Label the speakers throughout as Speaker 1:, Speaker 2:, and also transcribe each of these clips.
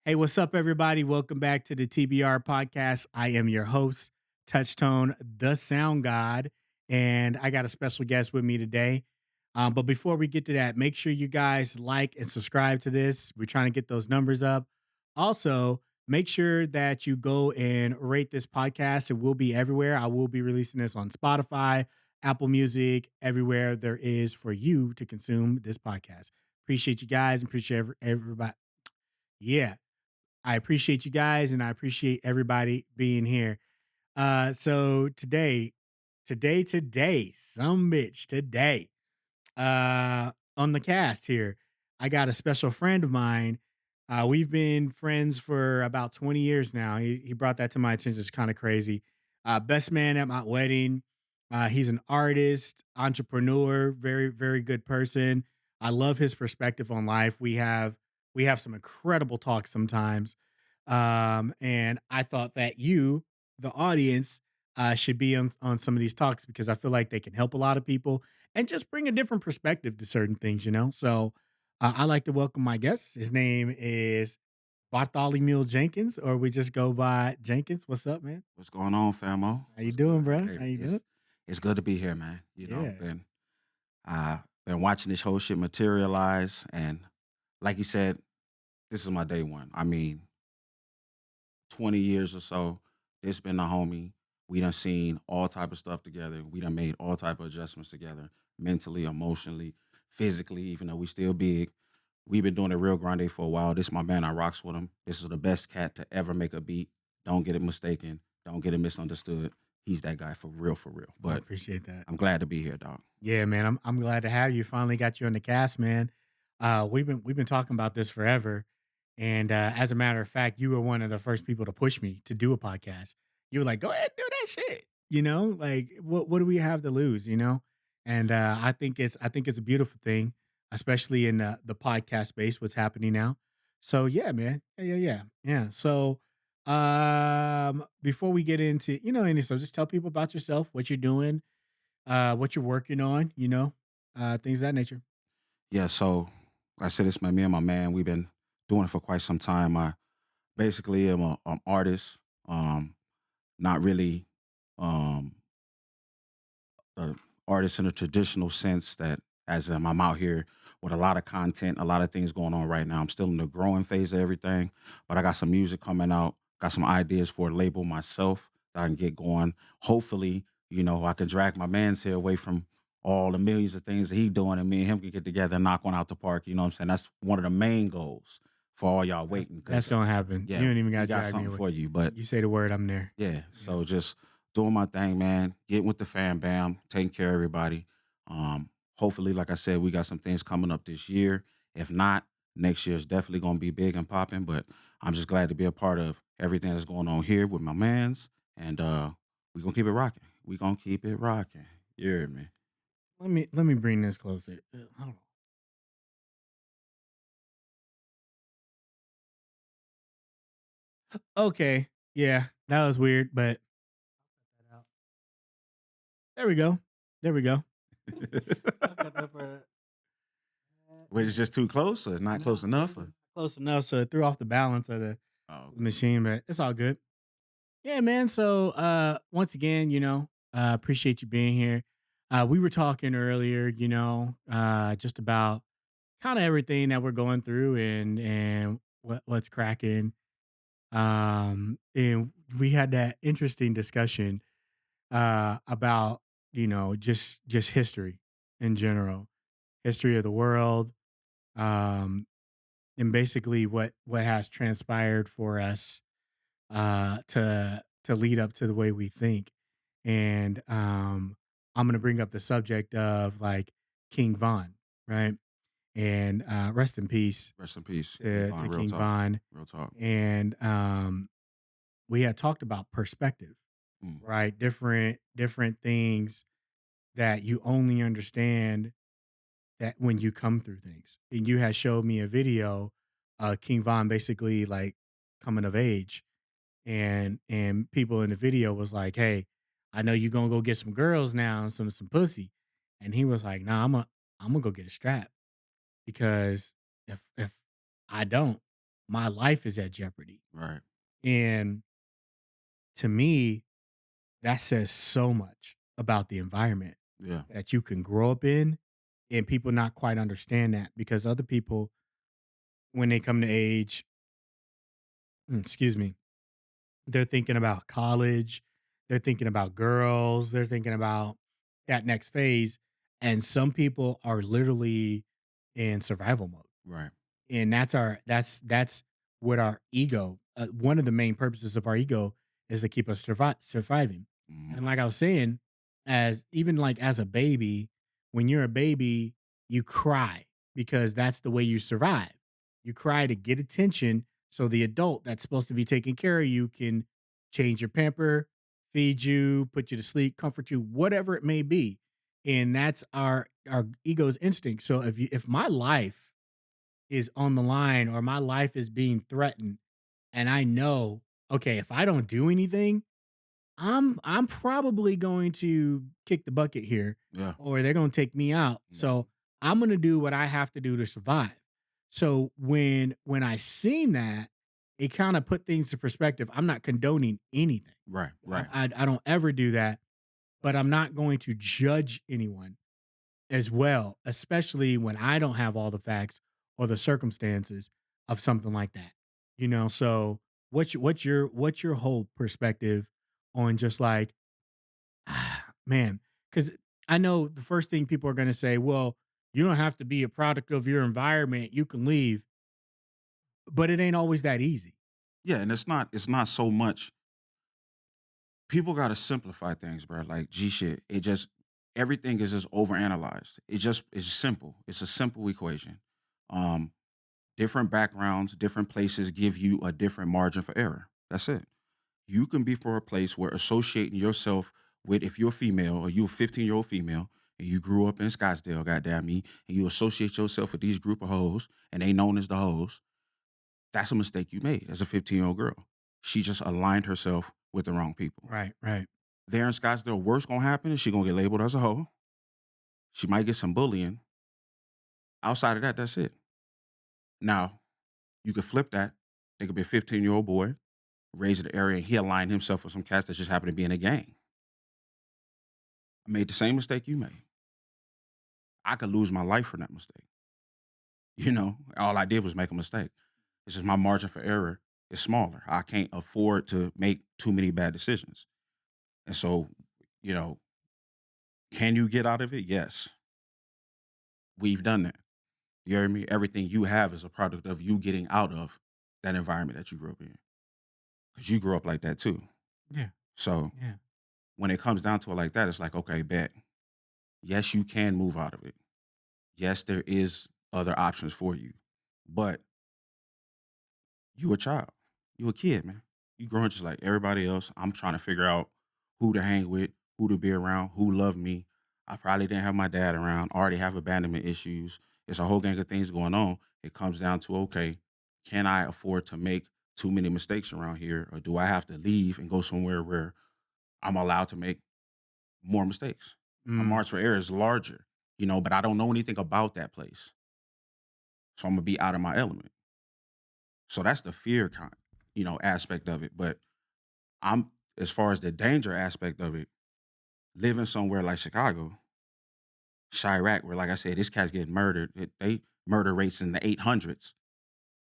Speaker 1: Hey, what's up, everybody? Welcome back to the TBR Podcast. I am your host, TouchTone, the Sound God, and I got a special guest with me today. But before we get to that, make sure you guys like and subscribe to this. We're trying to get those numbers up. Also, make sure that you go and rate this podcast. It will be everywhere. I will be releasing this on Spotify, Apple Music, everywhere there is for you to consume this podcast. Appreciate you guys. Appreciate everybody. Yeah. I appreciate you guys and I appreciate everybody being here. So today, some bitch today, on the cast here, I got a special friend of mine. We've been friends for about 20 years now. He brought that to my attention. It's kind of crazy. Best man at my wedding. He's an artist, entrepreneur, very, very good person. I love his perspective on life. We have some incredible talks sometimes. And I thought that you, the audience, should be on some of these talks because I feel like they can help a lot of people and just bring a different perspective to certain things, you know? So I like to welcome my guest. His name is Bartholomew Jenkins, or we just go by Jenkins. What's up, man?
Speaker 2: What's going on, famo?
Speaker 1: How you
Speaker 2: What's
Speaker 1: doing,
Speaker 2: good?
Speaker 1: bro?
Speaker 2: Hey,
Speaker 1: How you doing?
Speaker 2: it's good to be here, man.
Speaker 1: Yeah.
Speaker 2: Been watching this whole shit materialize, and like you said, this is my day one. I mean, 20 years or so. This been the homie. We done seen all type of stuff together. We done made all type of adjustments together, mentally, emotionally, physically. Even though we still big, we've been doing it real grande for a while. This is my man. I rocks with him. This is the best cat to ever make a beat. Don't get it mistaken. Don't get it misunderstood. He's that guy for real, for real.
Speaker 1: I
Speaker 2: But
Speaker 1: appreciate that.
Speaker 2: I'm glad to be here, dog.
Speaker 1: Yeah, man. I'm glad to have you. Finally got you on the cast, man. We've been talking about this forever. And as a matter of fact, you were one of the first people to push me to do a podcast. You were like, "Go ahead, do that shit." Like what do we have to lose? And I think it's a beautiful thing, especially in the podcast space. What's happening now? So yeah, man. Yeah. So before we get into any stuff, just tell people about yourself, what you're doing, what you're working on, things of that nature.
Speaker 2: Yeah, so like I said, it's me and my man. We've been doing it for quite some time. I basically am an artist, not really um, an artist in a traditional sense that as I'm out here with a lot of content, a lot of things going on right now. I'm still in the growing phase of everything, but I got some music coming out, got some ideas for a label myself that I can get going. Hopefully, I can drag my man's here away from all the millions of things that he doing and me and him can get together and knock one out the park. You know what I'm saying? That's one of the main goals for all y'all
Speaker 1: That's
Speaker 2: waiting
Speaker 1: that's
Speaker 2: because,
Speaker 1: gonna happen.
Speaker 2: yeah,
Speaker 1: You don't even
Speaker 2: we
Speaker 1: gotta
Speaker 2: got
Speaker 1: drag me
Speaker 2: something
Speaker 1: away.
Speaker 2: for you. But
Speaker 1: You say the word, I'm there.
Speaker 2: yeah,
Speaker 1: Yeah.
Speaker 2: so just doing my thing, man. Getting with the fam bam, taking care of everybody. Hopefully, like I said, we got some things coming up this year. If not, next year is definitely gonna be big and popping. But I'm just glad to be a part of everything that's going on here with my mans. And we gonna keep it rocking. We gonna keep it rocking. You hear me?
Speaker 1: Let me bring this closer. Hold on. Okay. Yeah, that was weird, but there we go. There we go. I'll cut that part.
Speaker 2: But it's just too close or not close
Speaker 1: No, it
Speaker 2: enough?
Speaker 1: was
Speaker 2: Or?
Speaker 1: close enough, so it threw off the balance of the
Speaker 2: Oh, okay.
Speaker 1: machine, but it's all good. Yeah, man. So once again, appreciate you being here. We were talking earlier, just about kind of everything that we're going through and what's cracking. And we had that interesting discussion about, just history in general, history of the world, um, and basically what has transpired for us to lead up to the way we think. And I'm gonna bring up the subject of like King Von, right? And rest in peace
Speaker 2: Rest in peace, King
Speaker 1: to
Speaker 2: Von. Real
Speaker 1: King
Speaker 2: talk.
Speaker 1: Von.
Speaker 2: Real talk.
Speaker 1: And we had talked about perspective,
Speaker 2: Mm.
Speaker 1: right? Different things that you only understand that when you come through things. And you had showed me a video, King Von basically like coming of age, and people in the video was like, "Hey, I know you gonna go get some girls now and some pussy," and he was like, "Nah, I'm gonna go get a strap because if I don't." my life is at jeopardy.
Speaker 2: Right.
Speaker 1: And to me, that says so much about the environment
Speaker 2: Yeah.
Speaker 1: that you can grow up in, and people not quite understand that because other people, when they come to age, excuse me, they're thinking about college, they're thinking about girls, they're thinking about that next phase, and some people are literally in survival mode.
Speaker 2: Right.
Speaker 1: And that's what our ego, one of the main purposes of our ego is to keep us surviving.
Speaker 2: Mhm.
Speaker 1: And like I was saying, as even like as a baby, when you're a baby, you cry because that's the way you survive. You cry to get attention so the adult that's supposed to be taking care of you can change your pamper, feed you, put you to sleep, comfort you, whatever it may be. And that's our ego's instinct. So if my life is on the line or my life is being threatened and I know, okay, if I don't do anything, I'm probably going to kick the bucket here
Speaker 2: Yeah.
Speaker 1: or they're going to take me out.
Speaker 2: Mhm.
Speaker 1: So I'm going to do what I have to do to survive. So when I seen that, it kind of put things to perspective. I'm not condoning anything.
Speaker 2: Right.
Speaker 1: I,
Speaker 2: Right.
Speaker 1: I I don't ever do that, but I'm not going to judge anyone as well, especially when I don't have all the facts or the circumstances of something like that. So what's your whole perspective on just like, man, cuz I know the first thing people are going to say, well, you don't have to be a product of your environment, you can leave, but it ain't always that easy.
Speaker 2: Yeah, and it's not so much people gotta simplify things, bro. Like G shit. It just everything is just overanalyzed. It's simple. It's a simple equation. Um, Different backgrounds, different places give you a different margin for error. That's it. You can be for a place where associating yourself with if you're female or you're a 15-year-old female and you grew up in Scottsdale, goddamn me, and you associate yourself with these group of hoes and they known as the hoes, that's a mistake you made as a 15-year-old girl. She just aligned herself with the wrong people.
Speaker 1: Right, right.
Speaker 2: There in Scottsdale, worst gonna happen is she gonna get labeled as a hoe. She might get some bullying. Outside of that, that's it. Now, you could flip that. They could be a 15-year-old boy, raised in the area, and he aligned himself with some cats that just happened to be in a gang. I made the same mistake you made. I could lose my life for that mistake. All I did was make a mistake. It's just my margin for error is smaller. I can't afford to make too many bad decisions. And so, you know, can you get out of it? Yes. We've done that. You hear me? Everything you have is a product of you getting out of that environment that you grew up in. Because you grew up like that too.
Speaker 1: Yeah,
Speaker 2: So
Speaker 1: yeah.
Speaker 2: when it comes down to it like that, it's like, okay, bet. Yes, you can move out of it. Yes, there is other options for you. But you a child. You a kid, man. You growing just like everybody else. I'm trying to figure out who to hang with, who to be around, who love me. I probably didn't have my dad around. Already have abandonment issues. It's a whole gang of things going on. It comes down to okay, can I afford to make too many mistakes around here, or do I have to leave and go somewhere where I'm allowed to make more mistakes? My
Speaker 1: Mm,
Speaker 2: margin for error is larger, but I don't know anything about that place, so I'm gonna be out of my element. So that's the fear aspect of it. But I'm as far as the danger aspect of it, living somewhere like Chicago, Chirac, where like I said, this cat's getting murdered. They murder rates in the 800s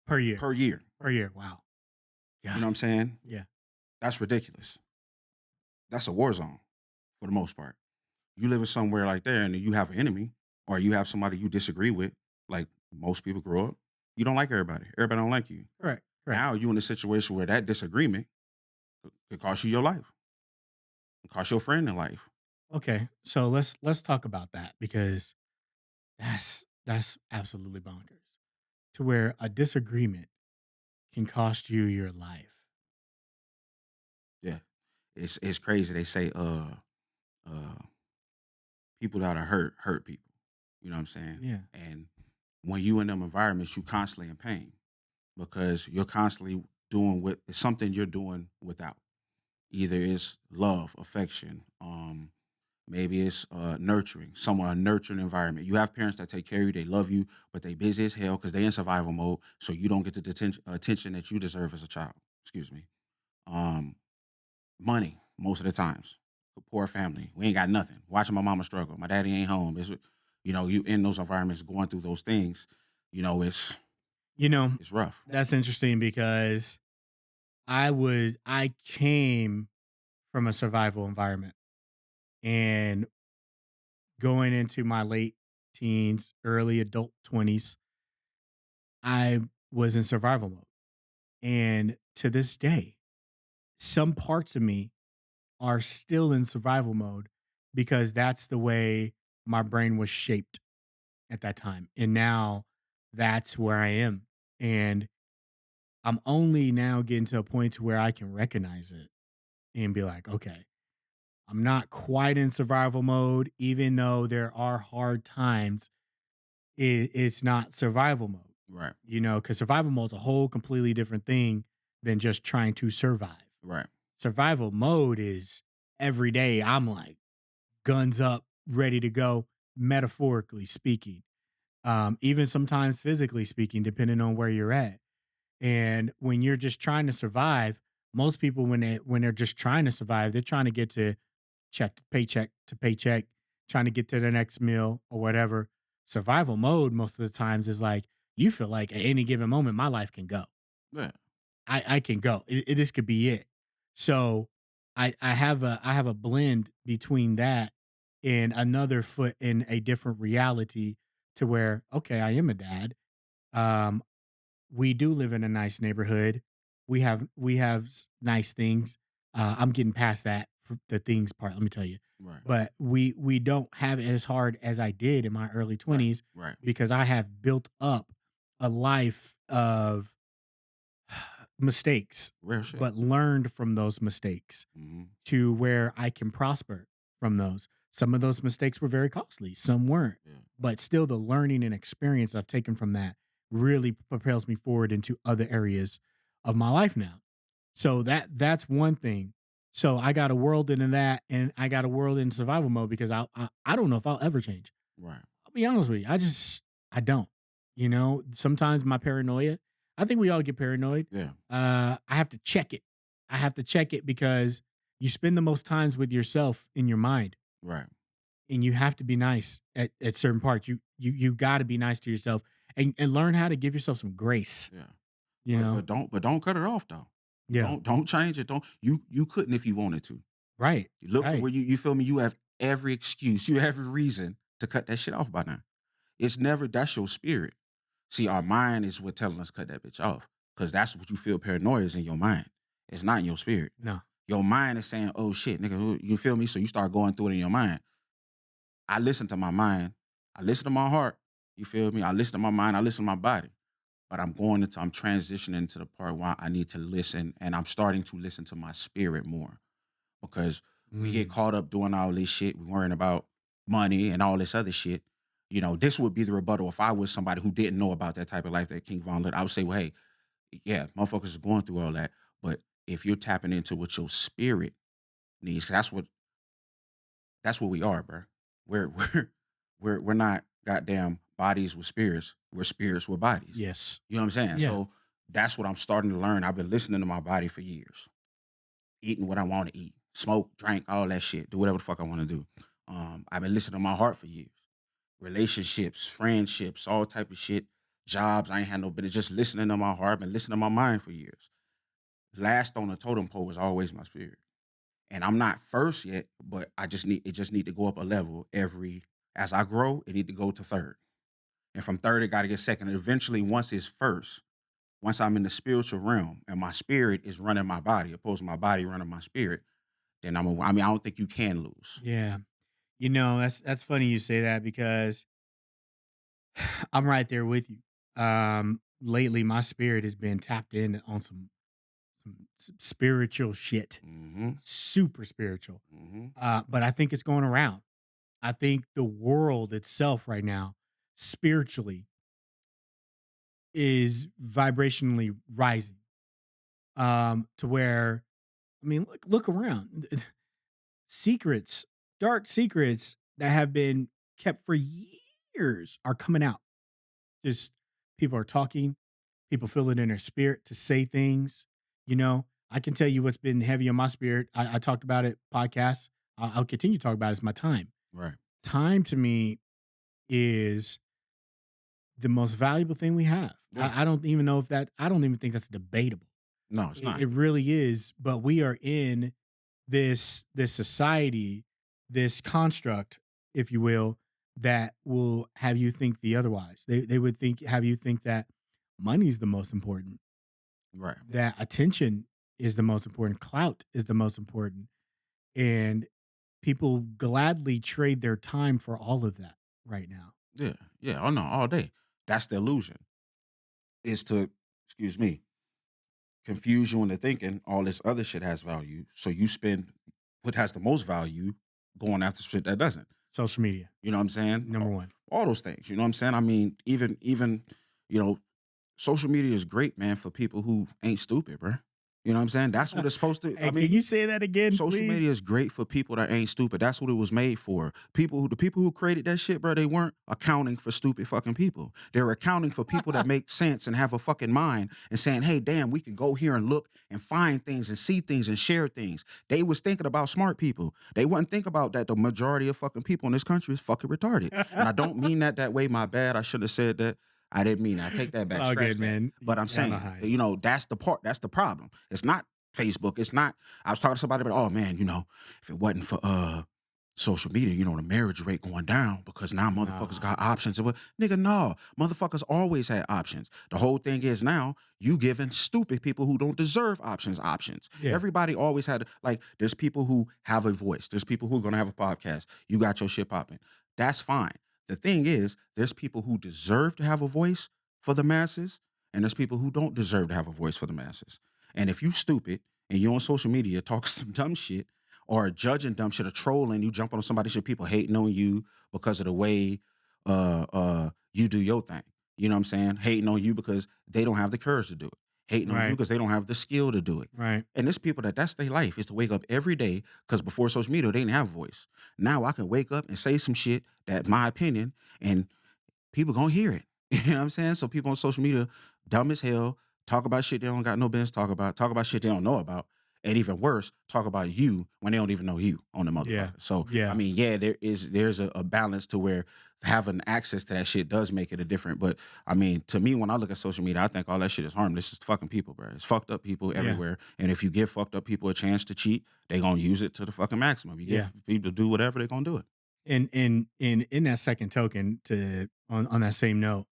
Speaker 1: per year.
Speaker 2: per year.
Speaker 1: Per year. Wow.
Speaker 2: You know what I'm
Speaker 1: Gosh.
Speaker 2: saying?
Speaker 1: Yeah.
Speaker 2: That's ridiculous. That's a war zone for the most part. You live in somewhere like there and you have an enemy or you have somebody you disagree with, like most people grow up, you don't like everybody. Everybody don't like you.
Speaker 1: Correct. Correct.
Speaker 2: Now you in a situation where that disagreement could cost you your life, cost your friend in life.
Speaker 1: Okay. So let's talk about that because that's absolutely bonkers. To where a disagreement can cost you your life.
Speaker 2: Yeah. It's crazy. They say uh people that are hurt people. You know what I'm saying?
Speaker 1: Yeah.
Speaker 2: And when you in them environments, you constantly in pain because you're constantly doing what it's something you're doing without. Either it's love, affection, Maybe it's nurturing, someone a nurturing environment. You have parents that take care of you, they love you, but they busy as hell because they in survival mode, so you don't get the attention that you deserve as a child. Excuse me. Um, Money most of the times. A poor family, we ain't got nothing. Watching my mama struggle, my daddy ain't home. You in those environments, going through those things. You know,
Speaker 1: You know,
Speaker 2: it's rough.
Speaker 1: that's interesting because I came from a survival environment, and going into my late teens, early adult 20s, I was in survival mode. And to this day, some parts of me are still in survival mode because that's the way my brain was shaped at that time. And now that's where I am. And I'm only now getting to a point to where I can recognize it and be like, okay, I'm not quite in survival mode, even though there are hard times. It's not survival mode,
Speaker 2: Right,
Speaker 1: because survival mode is a whole completely different thing than just trying to survive.
Speaker 2: right,
Speaker 1: Survival mode is every day I'm like guns up, ready to go, metaphorically speaking, even sometimes physically speaking, depending on where you're at. And when you're just trying to survive, most people when they're just trying to survive, they're trying to get to paycheck to paycheck, trying to get to the next meal or whatever. Survival mode most of the times is like you feel like at any given moment my life can go.
Speaker 2: yeah,
Speaker 1: I can go. This could be it. So I have a blend between that and another foot in a different reality to where okay, I am a dad. Um, we do live in a nice neighborhood. We have nice things. I'm getting past that for the things part. Let me tell you,
Speaker 2: right,
Speaker 1: but we don't have it as hard as I did in my early
Speaker 2: right,
Speaker 1: 20s
Speaker 2: right.
Speaker 1: because I have built up a life of mistakes,
Speaker 2: Real shit.
Speaker 1: but learned from those mistakes
Speaker 2: Hmm.
Speaker 1: to where I can prosper from those. Some of those mistakes were very costly, some weren't.
Speaker 2: Yeah,
Speaker 1: But still, the learning and experience I've taken from that really propels me forward into other areas of my life now. So that's one thing. So I got a world into that, and I got a world in survival mode because I don't know if I'll ever change.
Speaker 2: right.
Speaker 1: I'll be honest with you. I don't. Sometimes my paranoia, I think we all get paranoid.
Speaker 2: Yeah,
Speaker 1: I have to check it. I have to check it because you spend the most times with yourself in your mind,
Speaker 2: right.
Speaker 1: and you have to be nice at certain parts. You got to be nice to yourself and learn how to give yourself some grace.
Speaker 2: Yeah.
Speaker 1: You know,
Speaker 2: But don't cut it off though.
Speaker 1: yeah,
Speaker 2: Don't change it. Don't you couldn't if you wanted to.
Speaker 1: right,
Speaker 2: Look
Speaker 1: right,
Speaker 2: where you feel me. You have every excuse. You have every reason to cut that shit off by now. It's never that's your spirit. See, our mind is what telling us cut that bitch off because that's what you feel paranoia is in your mind. It's not in your spirit.
Speaker 1: no,
Speaker 2: Your mind is saying, "Oh shit, nigga," you feel me? So you start going through it in your mind. I listen to my mind. I listen to my heart. You feel me? I listen to my mind. I listen to my body. But I'm transitioning to the part where I need to listen, and I'm starting to listen to my spirit more because we get
Speaker 1: mm,
Speaker 2: caught up doing all this shit. We worrying about money and all this other shit. This would be the rebuttal if I was somebody who didn't know about that type of life that King Von lived. I would say, well, hey, yeah, motherfuckers is going through all that. But if you're tapping into what your spirit needs, 'cause that's what we are, bro. We're we're not goddamn bodies with spirits. We're spirits with bodies.
Speaker 1: yes,
Speaker 2: You know what I'm saying?
Speaker 1: yeah,
Speaker 2: So that's what I'm starting to learn. I've been listening to my body for years, eating what I want to eat, smoke, drink, all that shit, do whatever the fuck I want to do. I've been listening to my heart for years, relationships, friendships, all type of shit, jobs. I ain't had no, but it's just listening to my heart, been listening to my mind for years. Last on the totem pole was always my spirit. And I'm not first yet, but I just need to go up a level every as I grow, it need to go to third. And from third, it gotta get second. And eventually, once it's first, once I'm in the spiritual realm and my spirit is running my body, opposed to my body running my spirit, then I don't think you can lose.
Speaker 1: yeah. That's funny you say that because I'm right there with you. Lately, my spirit has been tapped in on some spiritual shit,
Speaker 2: Hmm.
Speaker 1: super spiritual.
Speaker 2: Hmm.
Speaker 1: But I think it's going around. I think the world itself right now, spiritually, is vibrationally rising. To where, I mean, look around. Secrets dark secrets that have been kept for years are coming out. Just people are talking, people feel it in their spirit to say things. I can tell you what's been heavy on my spirit. I talked about it podcast. I'll continue to talk about it. It's my time.
Speaker 2: Right.
Speaker 1: Time to me is the most valuable thing we have.
Speaker 2: Yeah.
Speaker 1: I don't even know if that. I don't even think that's debatable.
Speaker 2: No, it's
Speaker 1: It,
Speaker 2: not.
Speaker 1: it really is. But we are in this society, this construct, if you will have you think the otherwise. They would have you think that money is the most important,
Speaker 2: Right.
Speaker 1: that attention is the most important, clout is the most important, and people gladly trade their time for all of that right now.
Speaker 2: Yeah. Yeah. Oh no, all day. That's the illusion. Is to, excuse me, confuse you into thinking all this other shit has value. So you spend what has the most value going after shit that doesn't.
Speaker 1: Social media,
Speaker 2: You know what I'm saying?
Speaker 1: number one.
Speaker 2: All those things. You know what I'm saying? I mean, even, you know, social media is great, man, for people who ain't stupid, bro. You know what I'm saying? That's what it's supposed to.
Speaker 1: Hey,
Speaker 2: I mean,
Speaker 1: can you say that again,
Speaker 2: social
Speaker 1: please?
Speaker 2: media is great for people that ain't stupid. That's what it was made for. The people who created that shit, bro, they weren't accounting for stupid fucking people. They were accounting for people that make sense and have a fucking mind and saying, hey, damn, we can go here and look and find things and see things and share things. They was thinking about smart people. They wasn't think about that the majority of fucking people in this country is fucking retarded. And I don't mean that way. My bad. I should have said that. I didn't mean that. I take that
Speaker 1: It's
Speaker 2: back.
Speaker 1: all
Speaker 2: Scratch
Speaker 1: good,
Speaker 2: that.
Speaker 1: man.
Speaker 2: But I'm
Speaker 1: I know
Speaker 2: saying,
Speaker 1: how.
Speaker 2: that's the part. That's the problem. It's not Facebook. It's not. I was talking to somebody about, oh man, if it wasn't for social media, the marriage rate going down because now motherfuckers
Speaker 1: Nah.
Speaker 2: got options. Well, nigga, no, motherfuckers always had options. The whole thing is now you giving stupid people who don't deserve options.
Speaker 1: Yeah.
Speaker 2: Everybody always had there's people who have a voice. There's people who are gonna have a podcast. You got your shit popping. That's fine. The thing is, there's people who deserve to have a voice for the masses, and there's people who don't deserve to have a voice for the masses. And if you stupid and you on social media talking some dumb shit or judging dumb shit or trolling, you jump on somebody's shit, people hating on you because of the way you do your thing. You know what I'm saying? Hating on you because they don't have the courage to do it. Hating on you
Speaker 1: Right.
Speaker 2: because they don't have the skill to do it.
Speaker 1: Right.
Speaker 2: And there's people that's their life is to wake up every day because before social media, they didn't have a voice. Now I can wake up and say some shit that my opinion and people gonna hear it. You know what I'm saying? So people on social media, dumb as hell, talk about shit they don't got no business talk about shit they don't know about, and even worse, talk about you when they don't even know you on the
Speaker 1: Yeah.
Speaker 2: motherfucker. So I
Speaker 1: Yeah.
Speaker 2: mean, yeah, there's a balance to where having access to that shit does make it a different. But I mean, to me, when I look at social media, I think all that shit is harmless. It's fucking people, bro. It's fucked up people
Speaker 1: Yeah.
Speaker 2: everywhere. And if you give fucked up people a chance to cheat, they gonna use it to the fucking maximum. You
Speaker 1: Yeah.
Speaker 2: give people to do whatever, they gonna do it.
Speaker 1: And in that second token, to on that same note,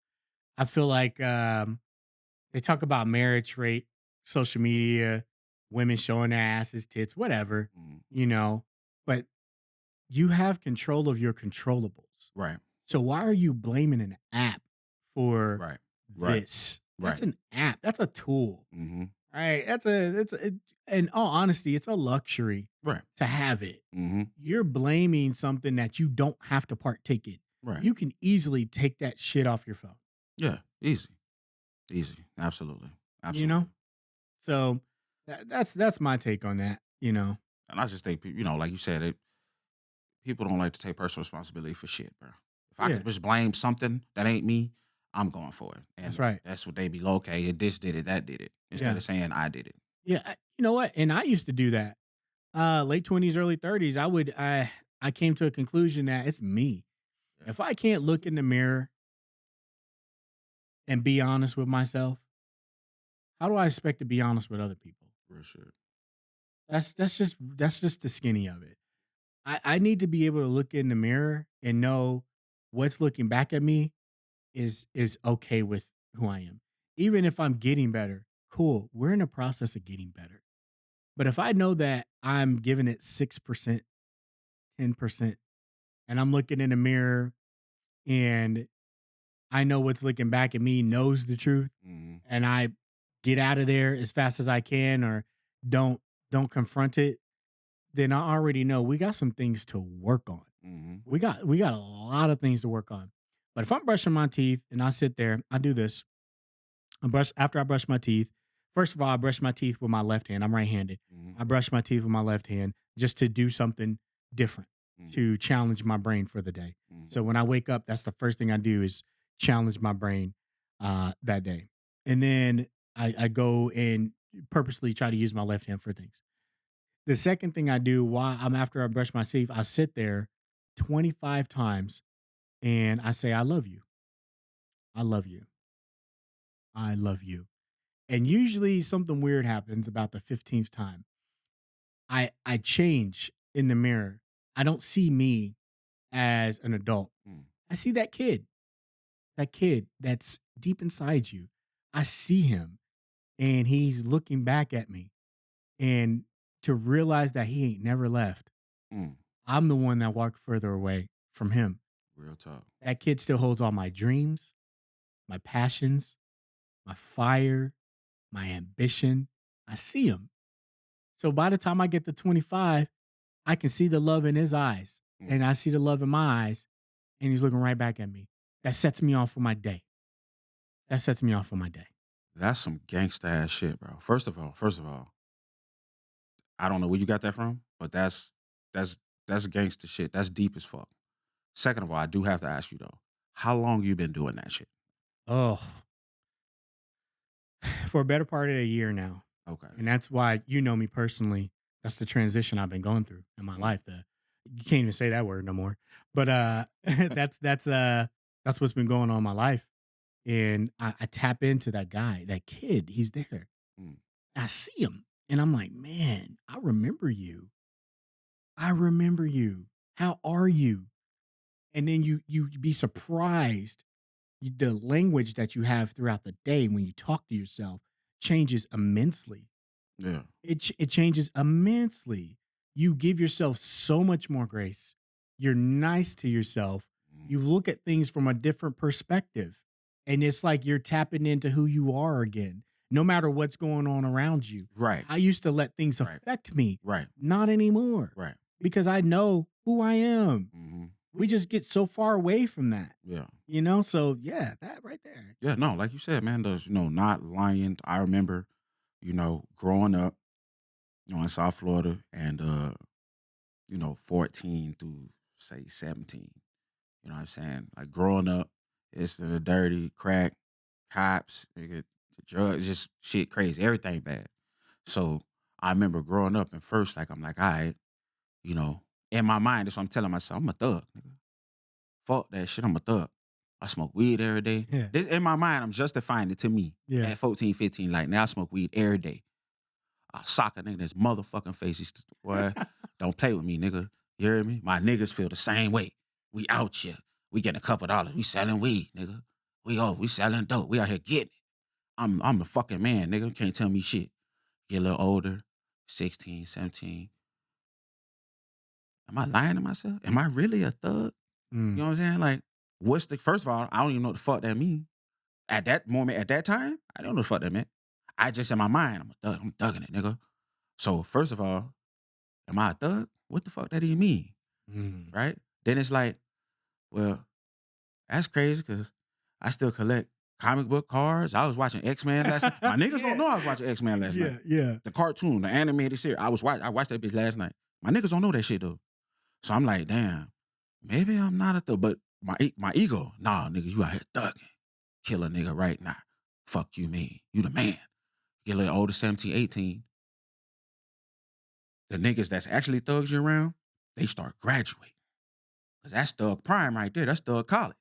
Speaker 1: I feel like they talk about marriage rate, social media, women showing their asses, tits, whatever,
Speaker 2: Mm,
Speaker 1: you know, but you have control of your controllables.
Speaker 2: right,
Speaker 1: So why are you blaming an app for
Speaker 2: right, right,
Speaker 1: this? That's
Speaker 2: right.
Speaker 1: an app. That's a tool.
Speaker 2: Mm-hmm.
Speaker 1: Right? In all honesty, it's a luxury
Speaker 2: Right.
Speaker 1: to have it.
Speaker 2: Mm-hmm.
Speaker 1: You're blaming something that you don't have to partake in.
Speaker 2: Right.
Speaker 1: You can easily take that shit off your phone,
Speaker 2: Yeah. Easy. Easy. Absolutely.
Speaker 1: you
Speaker 2: Absolutely.
Speaker 1: know? So that's my take on that.
Speaker 2: And I just think, like you said, people don't like to take personal responsibility for shit, bro. If I
Speaker 1: Yeah,
Speaker 2: could just blame something that ain't me, I'm going for it.
Speaker 1: that's
Speaker 2: And
Speaker 1: right.
Speaker 2: that's what they be like, okay, this did it, that did it, instead
Speaker 1: Yeah.
Speaker 2: of saying I did it.
Speaker 1: Yeah, you know what? And I used to do that. Late 20s, early 30s, I came to a conclusion that it's me.
Speaker 2: Yeah.
Speaker 1: If I can't look in the mirror and be honest with myself, how do I expect to be honest with other people?
Speaker 2: Real shit.
Speaker 1: That's just the skinny of it. I need to be able to look in the mirror and know what's looking back at me is okay with who I am. Even if I'm getting better, cool. We're in the process of getting better. But if I know that I'm giving it 6%, 10%, and I'm looking in the mirror and I know what's looking back at me knows the truth,
Speaker 2: Mm-hmm.
Speaker 1: and I get out of there as fast as I can or don't don't confront it, then I already know we got some things to work on.
Speaker 2: Mm-hmm.
Speaker 1: We got a lot of things to work on. But if I'm brushing my teeth and I sit there, I do this. After I brush my teeth. First of all, I brush my teeth with my left hand. I'm right-handed.
Speaker 2: Mm-hmm.
Speaker 1: I brush my teeth with my left hand just to do something different.
Speaker 2: Mm,
Speaker 1: to challenge my brain for the day.
Speaker 2: mhm,
Speaker 1: So when I wake up, that's the first thing I do is challenge my brain that day. And then I go and purposely try to use my left hand for things. The second thing I do while I'm after I brush my teeth, I sit there 25 times and I say, I love you. I love you. I love you. And usually something weird happens about the 15th time. I change in the mirror. I don't see me as an adult.
Speaker 2: mm,
Speaker 1: I see that kid that's deep inside you. I see him and he's looking back at me. And to realize that he ain't never left,
Speaker 2: mm.
Speaker 1: I'm the one that walked further away from him.
Speaker 2: Real talk.
Speaker 1: That kid still holds all my dreams, my passions, my fire, my ambition. I see him. So by the time I get to 25, I can see the love in his eyes
Speaker 2: Mm.
Speaker 1: and I see the love in my eyes and he's looking right back at me. That sets me off for my day. That sets me off for my day.
Speaker 2: That's some gangsta ass shit, bro. First of all, I don't know where you got that from, but that's that's gangsta shit. That's deep as fuck. Second of all, I do have to ask you though, how long you been doing that shit?
Speaker 1: Oh, for a better part of a year now.
Speaker 2: Okay.
Speaker 1: And that's why you know me personally. That's the transition I've been going through in my
Speaker 2: Mm.
Speaker 1: life. You can't even say that word no more. But that's what's been going on in my life. And I tap into that guy, that kid. He's there.
Speaker 2: Mm.
Speaker 1: I see him, and I'm like, man, I remember you. I remember you. How are you? And then you be surprised the language that you have throughout the day when you talk to yourself changes immensely.
Speaker 2: Yeah.
Speaker 1: It changes immensely. You give yourself so much more grace. You're nice to yourself.
Speaker 2: Mm.
Speaker 1: You look at things from a different perspective. And it's like you're tapping into who you are again, no matter what's going on around you.
Speaker 2: Right.
Speaker 1: I used to let things
Speaker 2: Right.
Speaker 1: affect me,
Speaker 2: Right.
Speaker 1: not anymore,
Speaker 2: Right.
Speaker 1: because I know who I am.
Speaker 2: Hmm.
Speaker 1: We just get so far away from that,
Speaker 2: Yeah.
Speaker 1: So yeah, that right there.
Speaker 2: Yeah. No, like you said, man, those, not lying. I remember, growing up, in South Florida and 14 through say 17. You know what I'm saying? Like growing up, it's the dirty, crack, cops, nigga, the drugs, just shit crazy, everything bad. So I remember growing up and first, like I'm like, all right, you know, in my mind, that's what I'm telling myself, I'm a thug, nigga. Fuck that shit, I'm a thug. I smoke weed every day.
Speaker 1: Yeah.
Speaker 2: This, in my mind, I'm justifying it to me
Speaker 1: Yeah.
Speaker 2: at 14, 15. Like now I smoke weed every day. I sock a nigga in his motherfucking face. Boy, don't play with me, nigga. You hear me? My niggas feel the same way. We out here. We getting a couple dollars. We selling weed, nigga. We selling dope. We out here getting it. I'm the fucking man, nigga. Can't tell me shit. Get a little older, 16, 17. Am I lying to myself? Am I really a thug? You
Speaker 1: Mm,
Speaker 2: know what I'm saying? Like, first of all, I don't even know what the fuck that mean. At that moment, at that time, I don't know what the fuck that meant. I just in my mind, I'm a thug. I'm thugging it, nigga. So first of all, am I a thug? What the fuck that even mean?
Speaker 1: mm.
Speaker 2: Right? Then it's like, well, that's crazy because I still collect comic book cards. I was watching X-Men last night. My niggas don't
Speaker 1: Yeah.
Speaker 2: know I was watching X-Men last night.
Speaker 1: Yeah, yeah.
Speaker 2: The cartoon, the animated series. I watched that bitch last night. My niggas don't know that shit though. So I'm like, damn, maybe I'm not a thug. But my ego, nah, nigga, you out here thugging. Kill a nigga right now. Fuck you, me. You the man. Get a little older, 17, 18. The niggas that's actually thugs you around, they start graduating. Cause that's thug prime right there. That's thug college.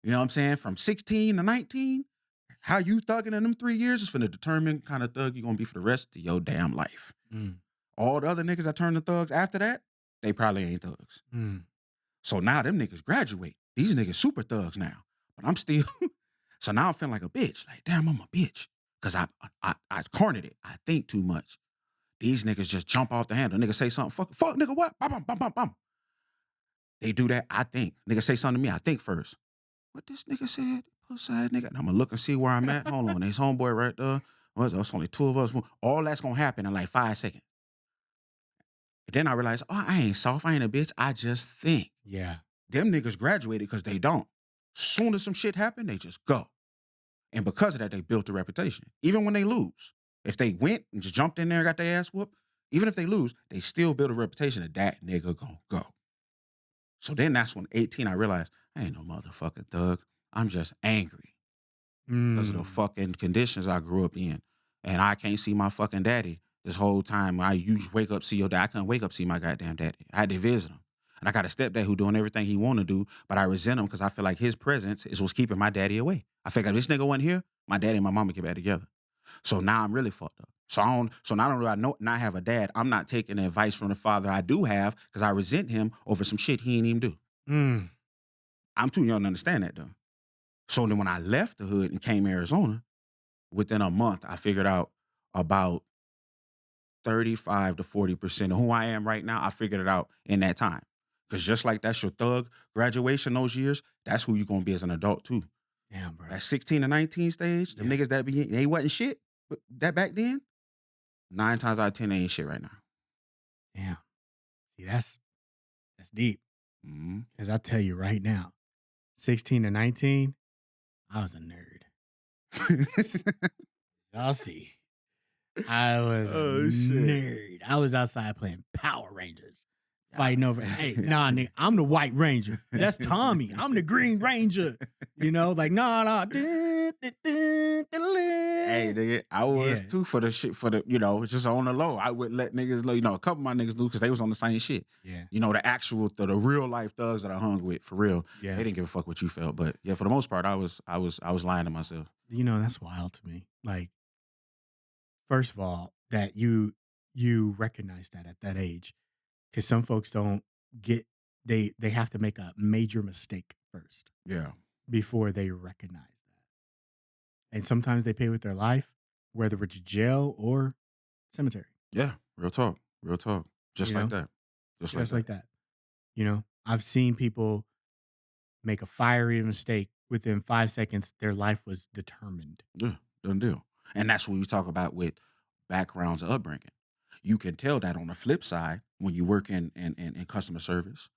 Speaker 2: You know what I'm saying? From 16 to 19, how you thugging in them 3 years is finna determine kind of thug you gonna be for the rest of your damn life.
Speaker 1: Mm,
Speaker 2: All the other niggas that turn to thugs after that, they probably ain't thugs.
Speaker 1: mm.
Speaker 2: So now them niggas graduate. These niggas super thugs now. But I'm still, so now I'm feeling like a bitch. Like, damn, I'm a bitch. Cause I cornered it. I think too much. These niggas just jump off the handle. Nigga say something, fuck nigga, what? Bum, bum, bum, bum, bum. They do that, I think. Nigga say something to me, I think first. What this nigga said? Pussy ass nigga. And I'm gonna look and see where I'm at. Hold on, there's homeboy right there. Was us only two of us? All that's gonna happen in like 5 seconds. And then I realize, oh, I ain't soft. I ain't a bitch. I just think.
Speaker 1: Yeah.
Speaker 2: Them niggas graduated because they don't. Soon as some shit happen, they just go. And because of that, they built a reputation. Even when they lose. If they went and just jumped in there and got their ass whooped, even if they lose, they still build a reputation that that nigga gonna go. So then that's when 18, I realized I ain't no motherfucking thug. I'm just angry because of the
Speaker 1: Mm.
Speaker 2: fucking conditions I grew up in. And I can't see my fucking daddy this whole time. You wake up, see your dad. I couldn't wake up, see my goddamn daddy. I had to visit him. And I got a stepdad who doing everything he want to do, but I resent him because I feel like his presence is what's keeping my daddy away. I feel like if this nigga wasn't here, my daddy and my mama get back together. So now I'm really fucked up. So not only do I not have a dad, I'm not taking the advice from the father I do have because I resent him over some shit he ain't even do.
Speaker 1: Mm.
Speaker 2: I'm too young to understand that though. So then when I left the hood and came to Arizona, within a month, I figured out about 35 to 40% of who I am right now. I figured it out in that time. Because just like that's your thug graduation those years, that's who you're gonna be as an adult too.
Speaker 1: Damn, bro.
Speaker 2: That 16 to 19 stage, them
Speaker 1: Yeah.
Speaker 2: niggas that be they wasn't shit, but that back then, 9 times out of 10, they ain't shit right now.
Speaker 1: Damn. See, that's deep.
Speaker 2: Mhm.
Speaker 1: Because I tell you right now, 16 to 19, I was a nerd. Y'all see. I was a
Speaker 2: Oh, shit.
Speaker 1: nerd. I was outside playing Power Rangers,
Speaker 2: Yeah.
Speaker 1: fighting over. Hey, nah, nigga, I'm the White Ranger. That's Tommy. I'm the Green Ranger. You know, like nah, nah.
Speaker 2: Hey, nigga, I was
Speaker 1: Yeah,
Speaker 2: too for the shit for the, it's just on the low. I would let niggas know, a couple of my niggas knew because they was on the same shit.
Speaker 1: yeah,
Speaker 2: The actual, the real life thugs that I hung with, for real. They
Speaker 1: yeah.
Speaker 2: didn't give a fuck what you felt. But yeah, for the most part, I was lying to myself.
Speaker 1: You know, that's wild to me. Like, first of all, that you recognize that at that age, because some folks don't get they have to make a major mistake first
Speaker 2: Yeah.
Speaker 1: before they recognize that. And sometimes they pay with their life, whether it's jail or cemetery,
Speaker 2: Yeah. Real talk. Real talk.
Speaker 1: you
Speaker 2: Just like
Speaker 1: know,
Speaker 2: that. Just like
Speaker 1: just
Speaker 2: that.
Speaker 1: like that. You know, I've seen people make a fiery mistake within 5 seconds. Their life was determined.
Speaker 2: Yeah. Done deal. And that's what you talk about with backgrounds and upbringing. You can tell that on the flip side when you work in customer service,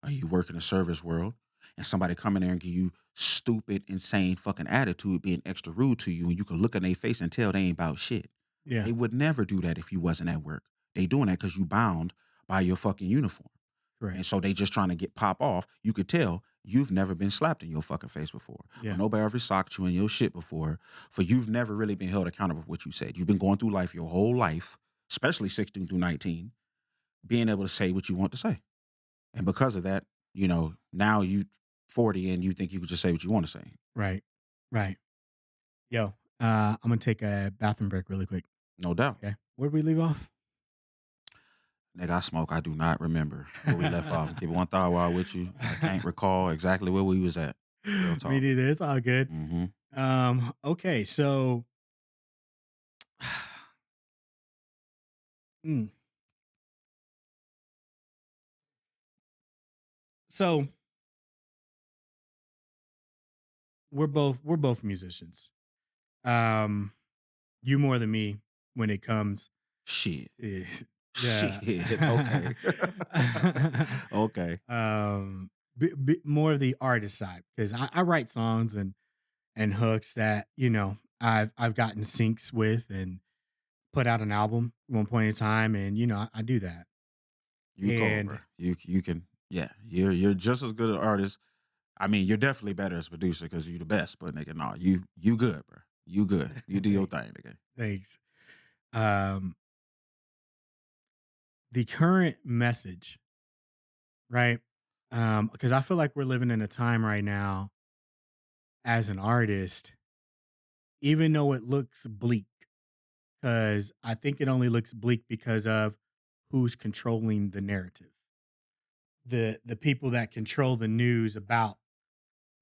Speaker 2: you work in the service world, and somebody come in there and give you stupid, insane fucking attitude, being extra rude to you, and you can look in their face and tell they ain't about shit.
Speaker 1: Yeah,
Speaker 2: They would never do that if you wasn't at work. They doing that because you bound by your fucking uniform.
Speaker 1: correct.
Speaker 2: And so they just trying to get pop off. You could tell you've never been slapped in your fucking face before. Or
Speaker 1: Yeah,
Speaker 2: nobody ever socked you in your shit before. For you've never really been held accountable for what you said. You've been going through life your whole life, especially 16 through 19, being able to say what you want to say. And because of that, now you 40 and you think you could just say what you want to say.
Speaker 1: right, right. Yo, I'm gonna take a bathroom break really quick.
Speaker 2: No doubt.
Speaker 1: Okay, where did we leave off?
Speaker 2: Nigga, I smoke. I do not remember where we left off. Keep it 1 thought while with you. I can't recall exactly where we was at. Real
Speaker 1: Me
Speaker 2: talk.
Speaker 1: neither. It's all good.
Speaker 2: Mm-hmm.
Speaker 1: Okay, so mm, so we're both musicians. Um, you more than me when it comes
Speaker 2: Shit.
Speaker 1: to yeah.
Speaker 2: Shit. Okay. Okay.
Speaker 1: More of the artist side because I write songs and hooks that I've gotten syncs with and put out an album at one point in time, and I do that.
Speaker 2: You cold, bro.
Speaker 1: And
Speaker 2: You can. Yeah. You're just as good an artist. I mean, you're definitely better as a producer because you're the best. But nigga, no, you good, bro. You good. You do your
Speaker 1: thanks,
Speaker 2: thing, nigga.
Speaker 1: thanks. Um, the current message, right? Because I feel like we're living in a time right now as an artist, even though it looks bleak, because I think it only looks bleak because of who's controlling the narrative. The people that control the news about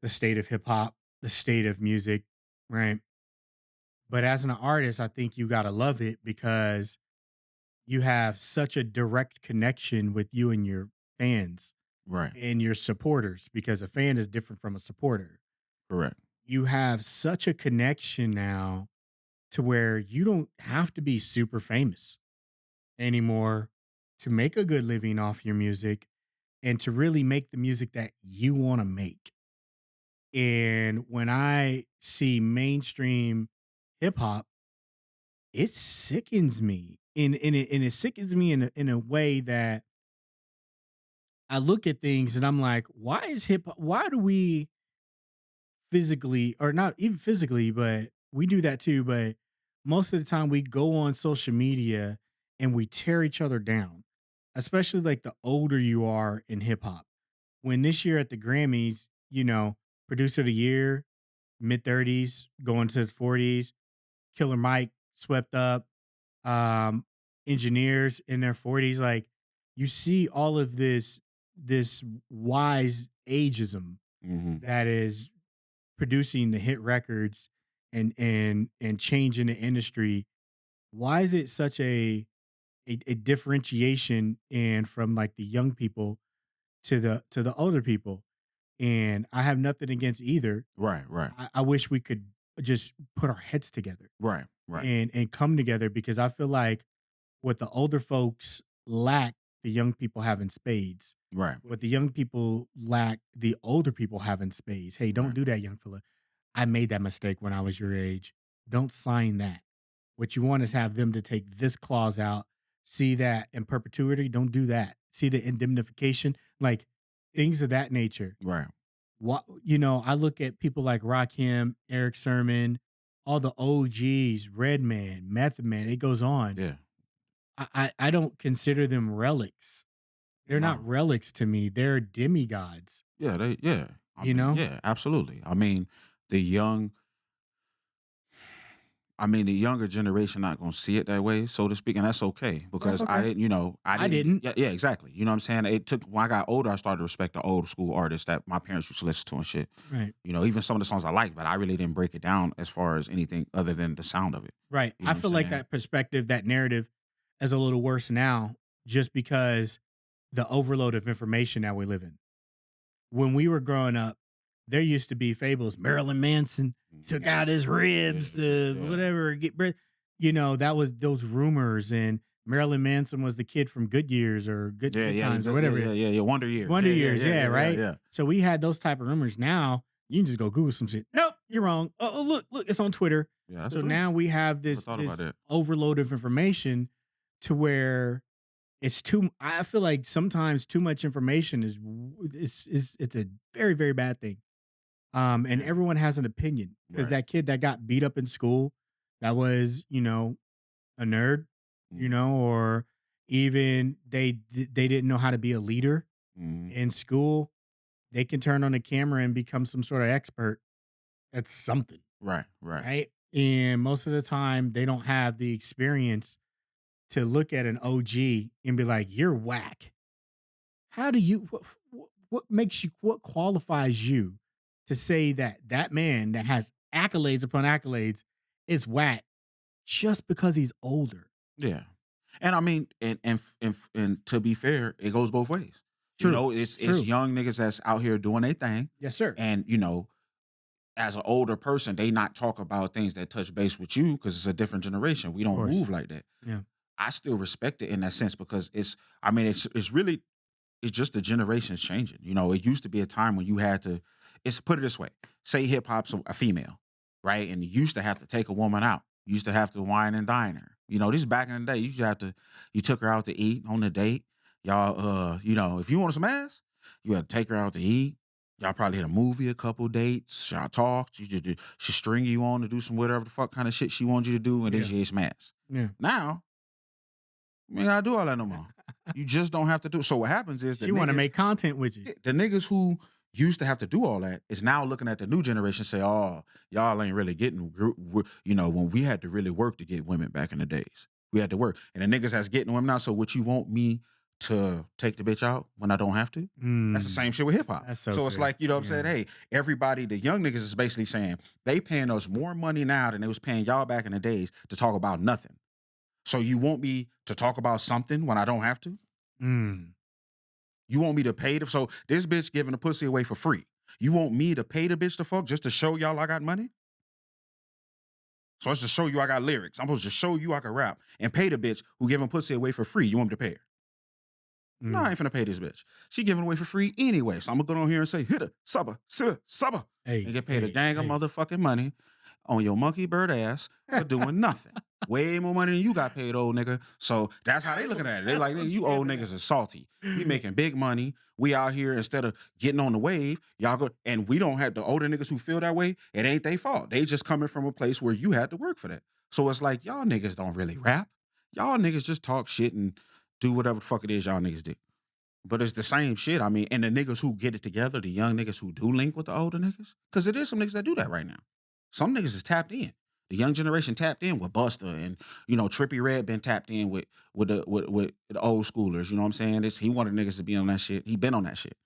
Speaker 1: the state of hip hop, the state of music, right? But as an artist, I think you gotta love it because you have such a direct connection with you and your fans
Speaker 2: Right.
Speaker 1: and your supporters because a fan is different from a supporter.
Speaker 2: Correct.
Speaker 1: You have such a connection now to where you don't have to be super famous anymore to make a good living off your music and to really make the music that you want to make. And when I see mainstream hip hop, it sickens me. And it sickens me in a way that I look at things and I'm like, why do we physically, or not even physically, but we do that too, but most of the time we go on social media and we tear each other down, especially like the older you are in hip hop. When this year at the Grammys, producer of the year, mid 30s, going to the 40s, Killer Mike swept up, um, engineers in their 40s. Like, you see all of this wise ageism
Speaker 2: Hmm.
Speaker 1: that is producing the hit records and changing the industry. Why is it such a differentiation and from like the young people to the older people? And I have nothing against either.
Speaker 2: Right, right,
Speaker 1: I wish we could just put our heads together
Speaker 2: right, right,
Speaker 1: and come together, because I feel like what the older folks lack, the young people have in spades.
Speaker 2: right,
Speaker 1: What the young people lack, the older people have in spades. Hey, don't
Speaker 2: right,
Speaker 1: do that, young fella. I made that mistake when I was your age. Don't sign that. What you want is have them to take this clause out, see that in perpetuity. Don't do that. See the indemnification, like things of that nature.
Speaker 2: right.
Speaker 1: What I look at people like Rakim, Eric Sermon, all the OGs, Redman, Method Man. It goes on.
Speaker 2: Yeah.
Speaker 1: I don't consider them relics. They're not
Speaker 2: No.
Speaker 1: relics to me. They're demigods.
Speaker 2: Yeah, yeah. I
Speaker 1: You
Speaker 2: mean,
Speaker 1: know,
Speaker 2: yeah, absolutely. The young the younger generation not gonna see it that way, so to speak, and that's okay
Speaker 1: that's
Speaker 2: because I
Speaker 1: okay.
Speaker 2: didn't, I
Speaker 1: I
Speaker 2: didn't.
Speaker 1: didn't.
Speaker 2: Yeah, yeah, exactly. You know what I'm saying? It took when I got older, I started to respect the old school artists that my parents used to listen to and shit.
Speaker 1: Right.
Speaker 2: Even some of the songs I like, but I really didn't break it down as far as anything other than the sound of it.
Speaker 1: Right.
Speaker 2: You
Speaker 1: I
Speaker 2: know what
Speaker 1: feel
Speaker 2: I'm
Speaker 1: like
Speaker 2: saying?
Speaker 1: that perspective, that narrative is a little worse now just because the overload of information that we live in. When we were growing up, there used to be fables. Marilyn Manson took
Speaker 2: Mhm.
Speaker 1: out his ribs
Speaker 2: Yeah,
Speaker 1: to
Speaker 2: yeah.
Speaker 1: whatever get bread. That was those rumors. And Marilyn Manson was the kid from Good Years or
Speaker 2: Yeah,
Speaker 1: Good
Speaker 2: yeah,
Speaker 1: Times or
Speaker 2: yeah,
Speaker 1: whatever.
Speaker 2: yeah, yeah, yeah. Wonder Years.
Speaker 1: Wonder
Speaker 2: Yeah, yeah,
Speaker 1: Years,
Speaker 2: yeah,
Speaker 1: yeah,
Speaker 2: yeah, yeah,
Speaker 1: right?
Speaker 2: yeah.
Speaker 1: So we had those type of rumors. Now you can just go Google some shit. Nope, you're wrong. Oh, look, it's on Twitter.
Speaker 2: Yeah, that's
Speaker 1: So
Speaker 2: true.
Speaker 1: now we have
Speaker 2: Never
Speaker 1: this
Speaker 2: thought about
Speaker 1: this
Speaker 2: that.
Speaker 1: overload of information to where I feel like sometimes too much information it's a very, very bad thing. And
Speaker 2: Yeah.
Speaker 1: everyone has an opinion, because
Speaker 2: Right.
Speaker 1: that kid that got beat up in school, that was, a nerd,
Speaker 2: Mhm.
Speaker 1: or even they didn't know how to be a leader
Speaker 2: Mhm.
Speaker 1: in school. They can turn on the camera and become some sort of expert at something,
Speaker 2: Right, right.
Speaker 1: right? And most of the time, they don't have the experience to look at an OG and be like, "You're whack." How do you what qualifies you to say that that man that has accolades upon accolades is whack just because he's older?
Speaker 2: Yeah. And and to be fair, it goes both ways.
Speaker 1: True.
Speaker 2: It's
Speaker 1: True.
Speaker 2: young niggas that's out here doing their thing,
Speaker 1: Yes, sir.
Speaker 2: and as an older person, they not talk about things that touch base with you because it's a different generation. We
Speaker 1: Of
Speaker 2: don't
Speaker 1: course.
Speaker 2: move like that.
Speaker 1: Yeah.
Speaker 2: I still respect it in that sense because it's really it's just the generations changing. It used to be a time when you had to. It's put it this way: say hip hop's a female, right? And you used to have to take a woman out. You used to have to wine and dine her. This is back in the day. You used to have to. You took her out to eat on a date. Y'all, if you wanted some ass, you had to take her out to eat. Y'all probably hit a movie, a couple dates. Y'all talked. She string you on to do some whatever the fuck kind of shit she wanted you to do, and then
Speaker 1: Yeah.
Speaker 2: she ate some ass.
Speaker 1: Yeah.
Speaker 2: Now, you ain't gotta do all that no more. You just don't have to do. So what happens is
Speaker 1: She wanna make content with you.
Speaker 2: the niggas who used to have to do all that is now looking at the new generation say, "Oh, y'all ain't really getting." When we had to really work to get women back in the days, we had to work, and the niggas that's getting women now. So what you want me to take the bitch out when I don't have to? That's the same
Speaker 1: Mm,
Speaker 2: shit with hip hop.
Speaker 1: that's so
Speaker 2: So it's
Speaker 1: good.
Speaker 2: like, what I'm saying?
Speaker 1: Yeah.
Speaker 2: Hey, everybody, the young niggas is basically saying they paying us more money now than they was paying y'all back in the days to talk about nothing. So you want me to talk about something when I don't have to?
Speaker 1: Mm.
Speaker 2: You want me to pay so this bitch giving the pussy away for free. You want me to pay the bitch to fuck just to show y'all I got money? So let's just show you I got lyrics. I'm supposed to show you I can rap and pay the bitch who giving pussy away for free. You want me to pay her? No, I
Speaker 1: Mm.
Speaker 2: ain't finna pay this bitch. She giving away for free anyway. So I'm gonna go on here and say, hit her, subber, subber, subber,
Speaker 1: Hey,
Speaker 2: and get paid a
Speaker 1: hey,
Speaker 2: dang of
Speaker 1: hey.
Speaker 2: motherfucking money. on your monkey bird ass for doing nothing. Way more money than you got paid, old nigga. So that's how they looking at it. They like,
Speaker 1: I'm
Speaker 2: you
Speaker 1: scared
Speaker 2: old
Speaker 1: of
Speaker 2: niggas
Speaker 1: that.
Speaker 2: are salty. We making big money. We out here instead of getting on the wave, y'all go and we don't have the older niggas who feel that way. It ain't their fault. They just coming from a place where you had to work for that. So it's like y'all niggas don't really rap. Y'all niggas just talk shit and do whatever the fuck it is y'all niggas do. But it's the same shit. I mean, and the niggas who get it together, the young niggas who do link with the older niggas, because it is some niggas that do that right now. Some niggas is tapped in. The young generation tapped in with Buster and Trippy Red been tapped in with the old schoolers. You know what I'm saying? He wanted niggas to be on that shit. He been on that shit.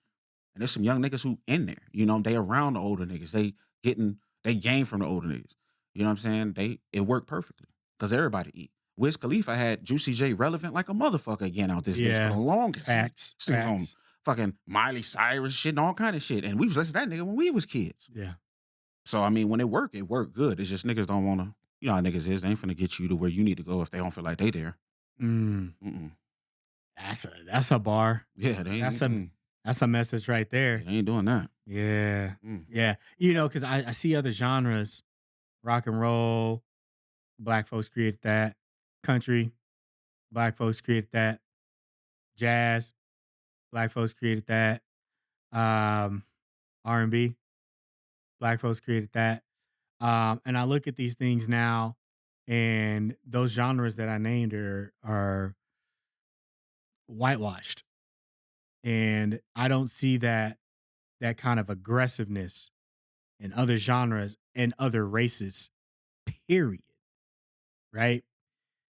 Speaker 2: And there's some young niggas who in there. They around the older niggas. They gain from the older niggas. You know what I'm saying? It worked perfectly because everybody eat. Wiz Khalifa had Juicy J relevant like a motherfucker again out this bitch for the
Speaker 1: Yeah.
Speaker 2: longest.
Speaker 1: Facts.
Speaker 2: This nigga's on
Speaker 1: Facts.
Speaker 2: fucking Miley Cyrus shit and all kind of shit. And we was listening to that nigga when we was kids.
Speaker 1: Yeah.
Speaker 2: So I mean, when it worked good. It's just niggas don't wanna, you know how niggas is. They ain't finna get you to where you need to go if they don't feel like they there.
Speaker 1: Mm.
Speaker 2: Mm-mm.
Speaker 1: That's a bar.
Speaker 2: Yeah, they
Speaker 1: That's
Speaker 2: ain't.
Speaker 1: a that's a message right
Speaker 2: They
Speaker 1: there.
Speaker 2: ain't doing that.
Speaker 1: Yeah.
Speaker 2: Mm.
Speaker 1: Yeah. Because I see other genres, rock and roll, black folks create that. Country, black folks created that. Jazz, black folks created that. Um, R&B, black folks created that. And I look at these things now, and those genres that I named are whitewashed, and I don't see that kind of aggressiveness in other genres and other races. Period. Right.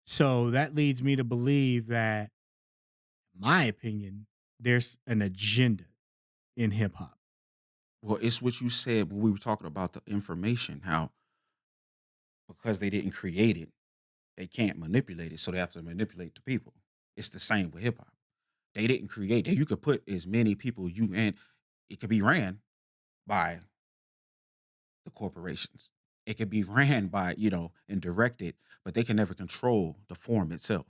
Speaker 1: So that leads me to believe that, in my opinion, there's an agenda in hip hop.
Speaker 2: Well, it's what you said when we were talking about the information, how because they didn't create it, they can't manipulate it, so they have to manipulate the people. It's the same with hip hop. They didn't create it. You could put as many people and it could be ran by the corporations. It could be ran by, and directed, but they can never control the form itself.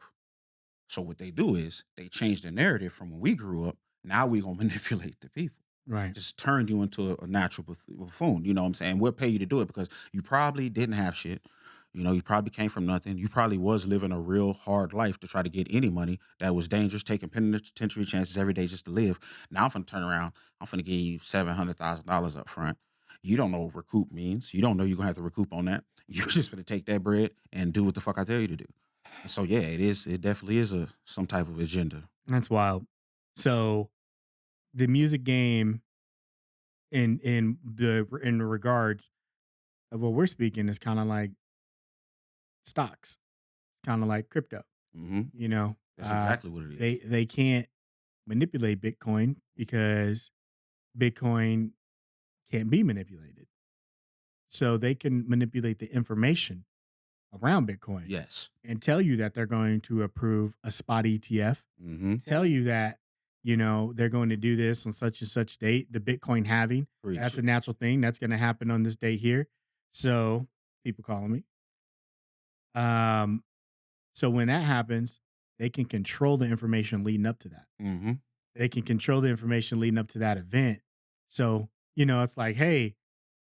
Speaker 2: So what they do is they change the narrative from when we grew up. Now we gonna manipulate the people.
Speaker 1: Right.
Speaker 2: Just turn you into a natural buffoon. You know what I'm saying? We'll pay you to do it because you probably didn't have shit. You probably came from nothing. You probably was living a real hard life to try to get any money that was dangerous, taking penitentiary chances every day just to live. Now I'm finna turn around. I'm finna give you $700,000 up front. You don't know what recoup means. You don't know you're gonna have to recoup on that. You're just gonna take that bread and do what the fuck I tell you to do. And so yeah, it is. It definitely is some type of agenda.
Speaker 1: That's wild. So the music game in regards of what we're speaking is kind of like stocks, kind of like crypto.
Speaker 2: Hmm.
Speaker 1: You know,
Speaker 2: That's exactly what it is.
Speaker 1: they can't manipulate Bitcoin because Bitcoin can't be manipulated. So they can manipulate the information around Bitcoin
Speaker 2: Yes.
Speaker 1: and tell you that they're going to approve a spot ETF,
Speaker 2: Mm-hmm.
Speaker 1: tell you that, they're going to do this on such and such date, the Bitcoin halving.
Speaker 2: Preach.
Speaker 1: That's a natural thing. That's going to happen on this date here. So people calling me. Um, so when that happens, they can control the information leading up to that.
Speaker 2: Mm-hmm.
Speaker 1: They can control the information leading up to that event. So, it's like, hey,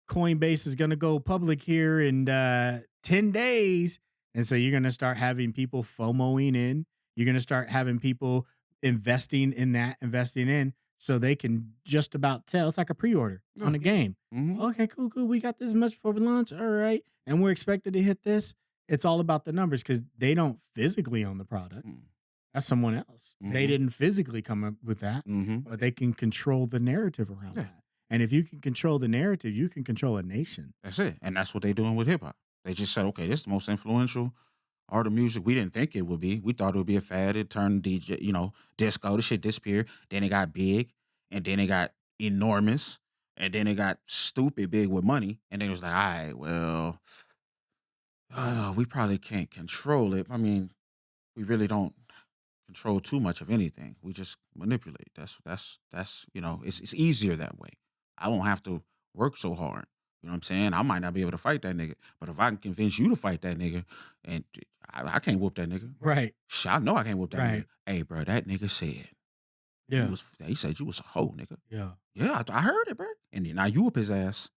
Speaker 1: Coinbase is going to go public here in 10 days. And so you're going to start having people FOMOing in. You're going to start having people investing in so they can just about tell. It's like a pre order on
Speaker 2: Yeah.
Speaker 1: a game.
Speaker 2: Mm-hmm.
Speaker 1: Okay, cool. We got this much before we launch. All right. And we're expected to hit this. It's all about the numbers because they don't physically own the product. That's someone else. They
Speaker 2: Mhm.
Speaker 1: didn't physically come up with that,
Speaker 2: Mm-hmm.
Speaker 1: but they can control the narrative around
Speaker 2: Yeah.
Speaker 1: that. And if you can control the narrative, you can control a nation.
Speaker 2: That's it. And that's what they're doing with hip hop. They just said, okay, this is the most influential art of music. We didn't think it would be. We thought it would be a fad. It turned DJ, disco. The shit disappeared. Then it got big, and then it got enormous, and then it got stupid big with money. And then it was like, all right, well, we probably can't control it. I mean, we really don't control too much of anything. We just manipulate. That's it's easier that way. I won't have to work so hard. You know what I'm saying? I might not be able to fight that nigga, but if I can convince you to fight that nigga, and I can't whoop that nigga.
Speaker 1: Right.
Speaker 2: Shit, I know I can't whoop that
Speaker 1: Right.
Speaker 2: nigga. Hey, bro, that nigga said
Speaker 1: Yeah.
Speaker 2: he said you was a hoe, nigga.
Speaker 1: Yeah.
Speaker 2: Yeah, I heard it, bro. And then now you whoop his ass.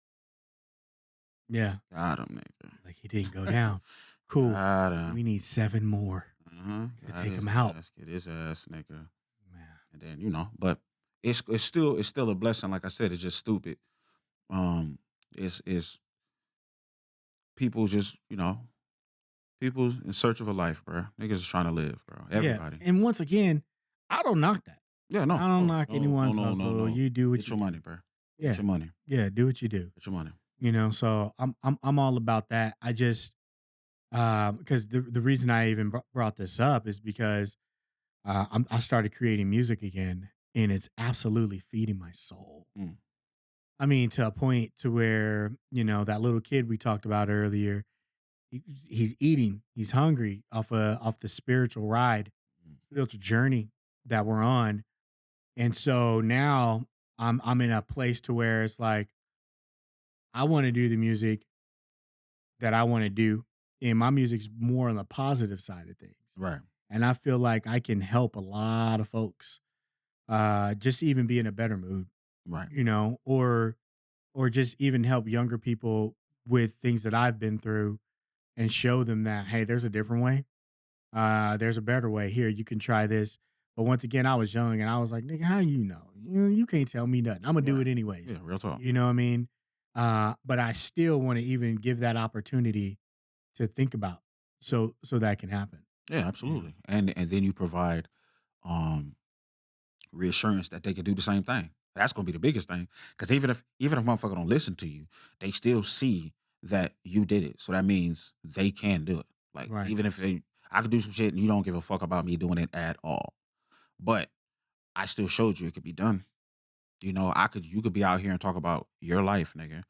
Speaker 1: Yeah.
Speaker 2: Got him, nigga.
Speaker 1: Like, "He didn't go down. Cool.
Speaker 2: Got him.
Speaker 1: We need 7 more to
Speaker 2: Got
Speaker 1: take
Speaker 2: his
Speaker 1: him out."
Speaker 2: ass. Get his ass, nigga.
Speaker 1: Man.
Speaker 2: And then, but it's still a blessing. Like I said, it's just stupid. It's people just, people in search of a life, bro. Niggas is trying to live, bro.
Speaker 1: Yeah,
Speaker 2: Everybody.
Speaker 1: and once again, I don't knock that.
Speaker 2: Yeah,
Speaker 1: I
Speaker 2: no,
Speaker 1: don't
Speaker 2: no,
Speaker 1: knock
Speaker 2: no, no,
Speaker 1: anyone's
Speaker 2: no, no,
Speaker 1: hustle.
Speaker 2: no.
Speaker 1: You do what
Speaker 2: Get
Speaker 1: you
Speaker 2: your money,
Speaker 1: do.
Speaker 2: bro. Get
Speaker 1: Yeah.
Speaker 2: your money.
Speaker 1: Yeah, do what you do.
Speaker 2: Get your money.
Speaker 1: So I'm all about that. I just because the reason I even brought this up is because I started creating music again, and it's absolutely feeding my soul.
Speaker 2: Mm,
Speaker 1: I mean, to a point to where that little kid we talked about earlier, he's eating, he's hungry off the spiritual ride,
Speaker 2: mm.
Speaker 1: spiritual journey that we're on, and so now I'm in a place to where it's like I want to do the music that I want to do, and my music's more on the positive side of things.
Speaker 2: Right,
Speaker 1: And I feel like I can help a lot of folks, just even be in a better mood,
Speaker 2: right.
Speaker 1: or just even help younger people with things that I've been through and show them that, hey, there's a different way. There's a better way. Here, you can try this. But once again, I was young and I was like, nigga, how you know? You can't tell me nothing. I'm gonna do
Speaker 2: Right.
Speaker 1: it anyways.
Speaker 2: Yeah, real talk.
Speaker 1: You know what I mean? But I still want to even give that opportunity to think about so that can happen.
Speaker 2: Yeah,
Speaker 1: You know?
Speaker 2: absolutely. And then you provide um reassurance that they can do the same thing. That's gonna be the biggest thing. Because even if motherfucker don't listen to you, they still see that you did it. So that means they can do it. Like
Speaker 1: Right.
Speaker 2: even if I could do some shit and you don't give a fuck about me doing it at all. But I still showed you it could be done. You could be out here and talk about your life, nigga.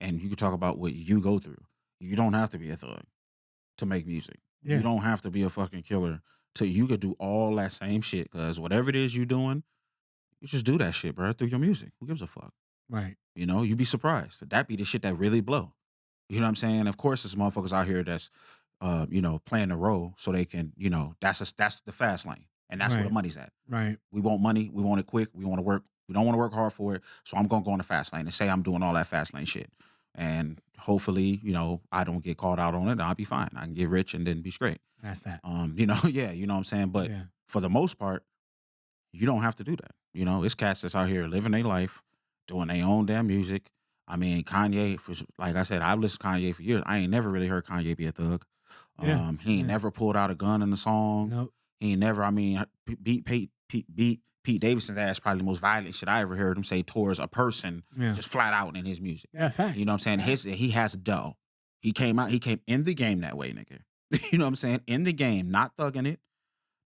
Speaker 2: And you could talk about what you go through. You don't have to be a thug to make music. You
Speaker 1: Yeah.
Speaker 2: don't have to be a fucking killer you could do all that same shit. Cause whatever it is you doing, you just do that shit, bro, through your music. Who gives a fuck?
Speaker 1: Right.
Speaker 2: You'd be surprised. That be the shit that really blow. You know what I'm saying? Of course, there's motherfuckers out here that's, playing the role so they can, that's the fast lane, and that's where the
Speaker 1: Right.
Speaker 2: money's at.
Speaker 1: Right.
Speaker 2: We want money. We want it quick. We want to work. We don't want to work hard for it. So I'm gonna go on the fast lane and say I'm doing all that fast lane shit. And hopefully, I don't get called out on it. I'll be fine. I can get rich and then be straight.
Speaker 1: That's that.
Speaker 2: Yeah, you know what I'm saying? But
Speaker 1: Yeah.
Speaker 2: for the most part, you don't have to do that. It's cats that's out here living their life, doing their own damn music. I mean, Kanye, like I said, I've listened to Kanye for years. I ain't never really heard Kanye be a thug.
Speaker 1: Yeah.
Speaker 2: He ain't
Speaker 1: Yeah.
Speaker 2: never pulled out a gun in the song.
Speaker 1: Nope.
Speaker 2: He ain't never, I mean, beat Pete Davidson's ass, probably the most violent shit I ever heard him say towards a person,
Speaker 1: Yeah.
Speaker 2: just flat out in his music.
Speaker 1: Yeah.
Speaker 2: You
Speaker 1: Facts.
Speaker 2: know what I'm saying?
Speaker 1: Facts.
Speaker 2: He has dough. He came in the game that way, nigga. You know what I'm saying? In the game, not thugging it,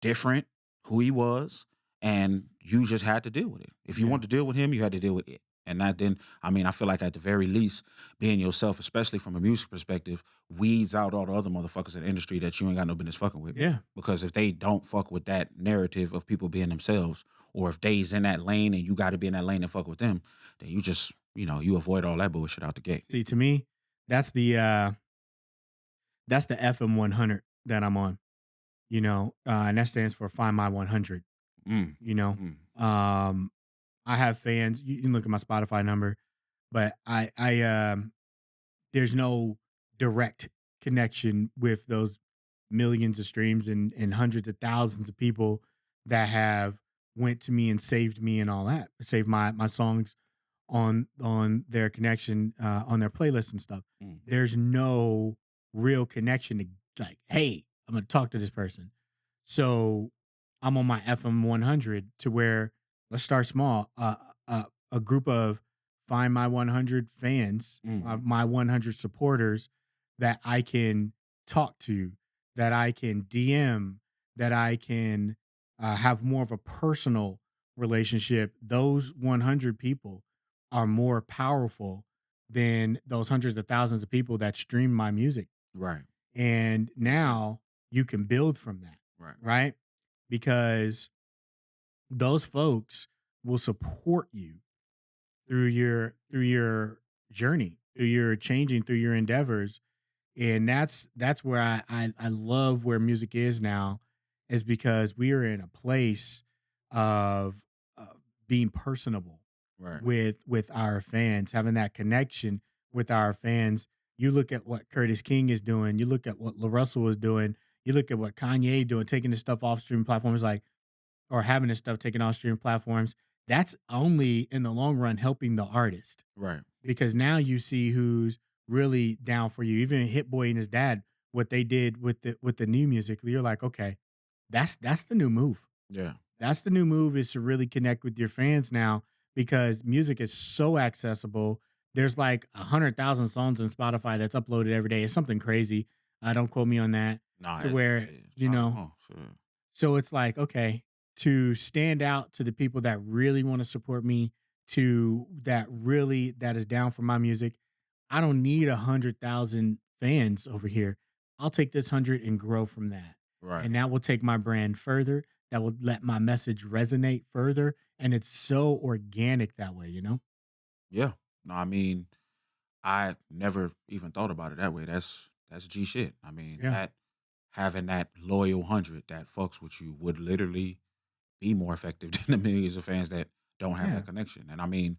Speaker 2: different, who he was, and you just had to deal with it. If you
Speaker 1: Yeah.
Speaker 2: want to deal with him, you had to deal with it. And that then, I mean, I feel like at the very least, being yourself, especially from a music perspective, weeds out all the other motherfuckers in the industry that you ain't got no business fucking with.
Speaker 1: Yeah.
Speaker 2: Because if they don't fuck with that narrative of people being themselves, or if they's in that lane and you got to be in that lane and fuck with them, then you just, you avoid all that bullshit out the gate.
Speaker 1: See, to me, that's the uh that's the FM 100 that I'm on. And that stands for Find My 100.
Speaker 2: Mm,
Speaker 1: You know,
Speaker 2: mm,
Speaker 1: um, I have fans. You can look at my Spotify number, but there's no direct connection with those millions of streams and hundreds of thousands of people that have went to me and saved me and all that, saved my songs on their connection on their playlist and stuff.
Speaker 2: mm.
Speaker 1: There's no real connection to like, hey, I'm gonna talk to this person. So I'm on my FM 100 to where let's start small. A group of Find My 100 fans,
Speaker 2: Mhm.
Speaker 1: my 100 supporters that I can talk to, that I can DM, that I can have more of a personal relationship. Those 100 people are more powerful than those hundreds of thousands of people that stream my music.
Speaker 2: Right.
Speaker 1: And
Speaker 2: Makes sense.
Speaker 1: now you can build from that,
Speaker 2: Right.
Speaker 1: right? Because those folks will support you through your journey, through your changing, through your endeavors. And that's where I love where music is now, is because we are in a place of being personable
Speaker 2: Right.
Speaker 1: with our fans, having that connection with our fans. You look at what Curtis King is doing, you look at what La Russell is doing, you look at what Kanye doing, taking his stuff off streaming platforms like or having his stuff taken off streaming platforms. That's only in the long run helping the artist
Speaker 2: Right.
Speaker 1: because now you see who's really down for you. Even Hit Boy and his dad, what they did with the new music, you're like, okay, that's the new move.
Speaker 2: Yeah.
Speaker 1: That's the new move is to really connect with your fans now because music is so accessible. There's like 100,000 songs on Spotify that's uploaded every day. It's something crazy. Don't quote me on that.
Speaker 2: Nah,
Speaker 1: To where,
Speaker 2: shit.
Speaker 1: you
Speaker 2: I don't
Speaker 1: know,
Speaker 2: know. Shit.
Speaker 1: so it's like, okay, to stand out to the people that really want to support me, to that is down for my music, I don't need 100,000 fans over here. I'll take this 100 and grow from that.
Speaker 2: Right.
Speaker 1: And that will take my brand further. That will let my message resonate further. And it's so organic that way, you know?
Speaker 2: Yeah. No, I mean, I never even thought about it that way. That's G shit. I mean,
Speaker 1: Yeah.
Speaker 2: that having that loyal 100 that fucks with you would literally be more effective than the millions of fans that don't have
Speaker 1: Yeah.
Speaker 2: that connection. And I mean,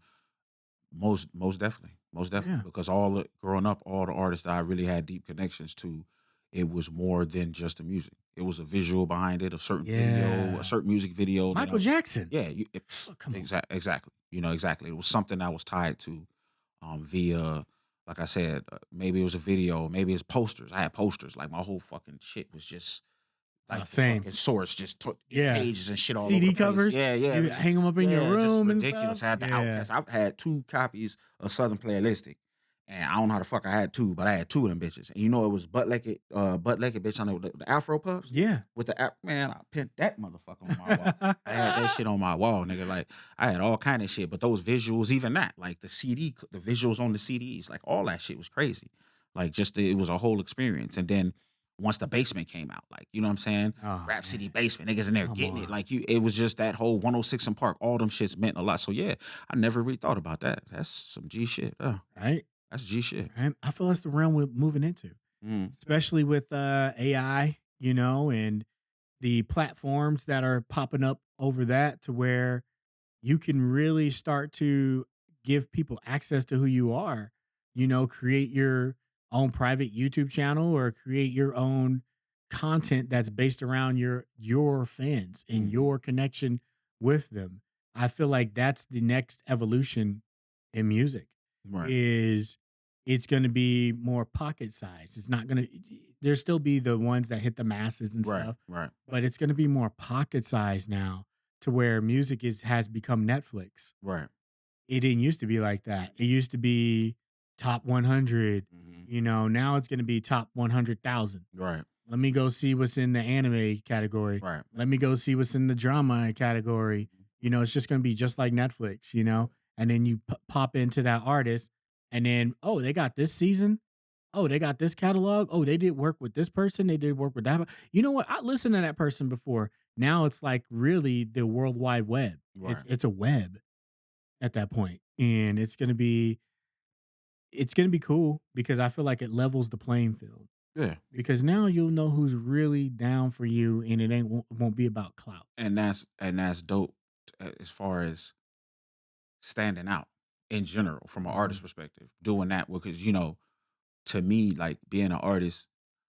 Speaker 2: most definitely,
Speaker 1: Yeah.
Speaker 2: because all the growing up, all the artists that I really had deep connections to, it was more than just the music. It was a visual behind it, a certain video, a
Speaker 1: Yeah.
Speaker 2: certain music video that
Speaker 1: Michael Jackson.
Speaker 2: yeah,
Speaker 1: Oh, come on.
Speaker 2: exactly, exactly. It was something I was tied to, via, like I said, maybe it was a video, maybe it's posters. I had posters, like my whole fucking shit was just like the
Speaker 1: Same.
Speaker 2: fucking source, just
Speaker 1: Yeah.
Speaker 2: pages and shit all over the
Speaker 1: CD
Speaker 2: place.
Speaker 1: covers,
Speaker 2: Yeah, yeah, it
Speaker 1: you
Speaker 2: was
Speaker 1: hang them up in your
Speaker 2: yeah, just
Speaker 1: room and
Speaker 2: ridiculous.
Speaker 1: stuff.
Speaker 2: I had the
Speaker 1: Yeah.
Speaker 2: Outcast. I had 2 copies of Southern Playalistic, and I don't know how the fuck I had 2, but I had 2 of them bitches. And you know it was butt naked bitch on the Afro puffs
Speaker 1: Yeah.
Speaker 2: with the man. I pinned that motherfucker on my wall. I had that shit on my wall, nigga. Like I had all kind of shit, but those visuals, even that, like the visuals on the CDs, like all that shit was crazy. Like it was a whole experience. And then once the basement came out, like you know what I'm saying,
Speaker 1: Oh,
Speaker 2: Rap City
Speaker 1: man.
Speaker 2: Basement, niggas in there
Speaker 1: Come
Speaker 2: getting it.
Speaker 1: on.
Speaker 2: Like it was just that whole 106 and Park, all them shits meant a lot. So yeah, I never really thought about that. That's some G shit.
Speaker 1: Right?
Speaker 2: That's G shit.
Speaker 1: And I feel that's the realm we're moving into,
Speaker 2: Mm,
Speaker 1: especially with AI, and the platforms that are popping up over that to where you can really start to give people access to who you are. Create your own private YouTube channel or create your own content that's based around your fans and
Speaker 2: mhm.
Speaker 1: your connection with them. I feel like that's the next evolution in music
Speaker 2: Right,
Speaker 1: is it's going to be more pocket size. It's not going to there'll still be the ones that hit the masses and
Speaker 2: right,
Speaker 1: stuff,
Speaker 2: right,
Speaker 1: but it's going to be more pocket size now to where music has become Netflix.
Speaker 2: right.
Speaker 1: It didn't used to be like that. It used to be top 100,
Speaker 2: Mhm.
Speaker 1: now it's gonna be top 100,000.
Speaker 2: Right,
Speaker 1: Let me go see what's in the anime category.
Speaker 2: right.
Speaker 1: Let me go see what's in the drama category. It's just gonna be just like Netflix, and then you pop into that artist and then, "Oh, they got this season? Oh, they got this catalog? Oh, they did work with this person, they did work with that." You know what? I listened to that person before. Now it's like really the world wide web. It's
Speaker 2: Right.
Speaker 1: it's a web at that point, and it's gonna be cool because I feel like it levels the playing field
Speaker 2: Yeah.
Speaker 1: because now you'll know who's really down for you, and it won't be about clout.
Speaker 2: And that's dope, as far as standing out in general from an artist
Speaker 1: Mhm.
Speaker 2: perspective. Doing that because to me, like being an artist,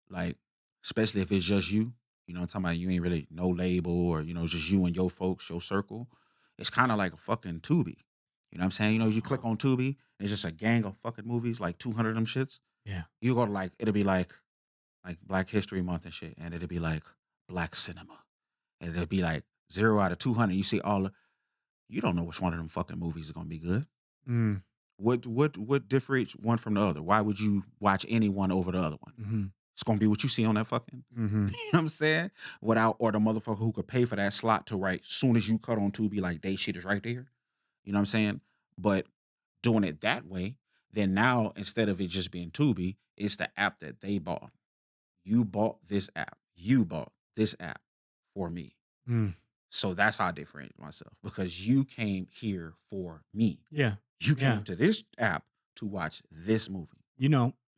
Speaker 2: like especially if it's just you, I'm talking about you ain't really no label or just you and your folks, your circle. It's kind of like a fucking Tubi. You know what I'm saying? You click
Speaker 1: Uh-huh.
Speaker 2: on Tubi, and it's just a gang of fucking movies, like 200 of them shits.
Speaker 1: Yeah.
Speaker 2: You go to like it'll be like Black History Month and shit, and it'll be like Black Cinema, and it'll be like 0 out of 200. You see you don't know which one of them fucking movies is gonna be good.
Speaker 1: Mm.
Speaker 2: What differentiates one from the other? Why would you watch any one over the other one?
Speaker 1: Mhm.
Speaker 2: It's gonna be what you see on that fucking you
Speaker 1: Mhm.
Speaker 2: know what I'm saying? Without or the motherfucker who could pay for that slot to right soon as you cut on Tubi, like they shit is right there. You know what I'm saying? But doing it that way, then now instead of it just being Tubi, it's the app that they bought. You bought this app. You bought this app for me.
Speaker 1: Mm.
Speaker 2: So that's how I differentiate myself because you came here for me.
Speaker 1: Yeah.
Speaker 2: You
Speaker 1: Yeah.
Speaker 2: came to this app to watch this movie.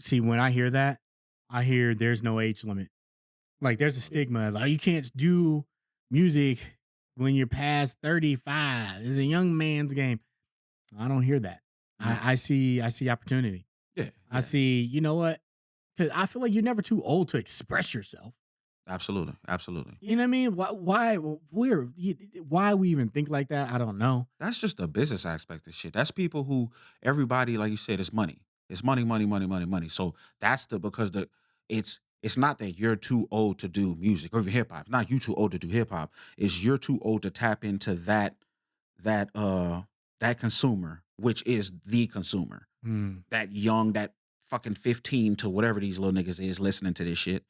Speaker 1: See, when I hear that, I hear there's no age limit. Like, there's a stigma, like, you can't do music when you're past 35. It's a young man's game. I don't hear that.
Speaker 2: No.
Speaker 1: I see opportunity.
Speaker 2: Yeah,
Speaker 1: I
Speaker 2: yeah.
Speaker 1: see, you know what? Because I feel like you're never too old to express yourself.
Speaker 2: Absolutely, absolutely.
Speaker 1: You know what I mean? Why we even think like that? I don't know.
Speaker 2: That's just the business aspect of shit. That's people who everybody, like you said, it's money. It's money, money, money, money, money. So that's the because the it's not that you're too old to do music or even hip hop. It's not you too old to do hip hop. It's you're too old to tap into that that consumer, which is the consumer.
Speaker 1: Mm,
Speaker 2: That young, that fucking 15 to whatever these little niggas is listening to this shit.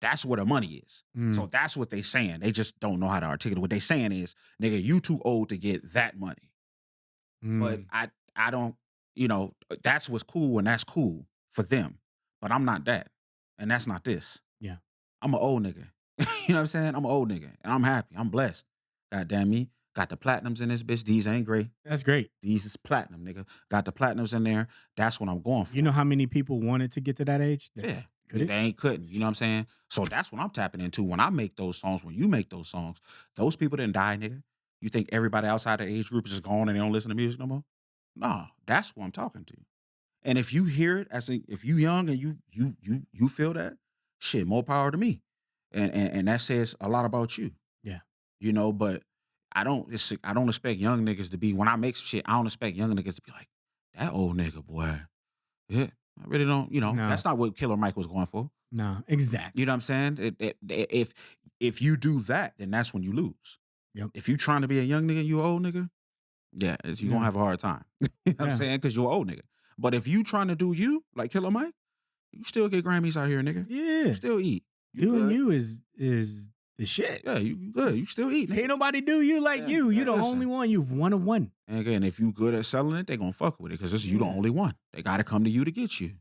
Speaker 2: That's where the money is. So
Speaker 1: mm,
Speaker 2: that's what they saying. They just don't know how to articulate. What they saying is, nigga, you too old to get that money. But
Speaker 1: mm.
Speaker 2: I don't, that's what's cool and that's cool for them. But I'm not that. And that's not this.
Speaker 1: Yeah,
Speaker 2: I'm an old nigga. You know what I'm saying? I'm an old nigga. And I'm happy. I'm blessed. God damn me. Got the platinums in this bitch. These ain't gray.
Speaker 1: that's great.
Speaker 2: These is platinum, nigga. Got the platinums in there. That's what I'm going
Speaker 1: You know
Speaker 2: for.
Speaker 1: how many people wanted to get to that age? That
Speaker 2: Yeah. They
Speaker 1: couldn't.
Speaker 2: ain't couldn't. You know what I'm saying? So that's what I'm tapping into when I make those songs, when you make those songs. Those people didn't die, nigga. You think everybody outside the age group is just gone and they don't listen to music no more? Nah, that's who I'm talking to. And if you hear it if you young and you feel that, shit, more power to me. And that says a lot about you.
Speaker 1: Yeah,
Speaker 2: But I don't expect young niggas to be when I make some shit, I don't expect young niggas to be like, that old nigga, boy. Yeah. I really don't,
Speaker 1: no,
Speaker 2: that's not what Killer Mike was going for.
Speaker 1: no,
Speaker 2: You
Speaker 1: exactly.
Speaker 2: know what I'm saying? If you do that, then that's when you lose.
Speaker 1: Yep.
Speaker 2: If you trying to be a young nigga, you an old nigga, yeah, you're gonna
Speaker 1: Yeah,
Speaker 2: have a hard time. You know what I'm
Speaker 1: yeah,
Speaker 2: saying? Because you're an old nigga. But if you trying to do you, like Killer Mike, you still get Grammys out here, nigga. You
Speaker 1: yeah.
Speaker 2: still eat. You
Speaker 1: Doing
Speaker 2: good?
Speaker 1: you is the shit.
Speaker 2: Yeah, you good. You still eat,
Speaker 1: Can't
Speaker 2: nigga.
Speaker 1: nobody do you like
Speaker 2: Yeah,
Speaker 1: you. You
Speaker 2: yeah,
Speaker 1: the only
Speaker 2: listen.
Speaker 1: one. You've one of one.
Speaker 2: And again, if you good at selling it, they gonna fuck with it because you the
Speaker 1: Yeah.
Speaker 2: only one. They gotta come to you to get you.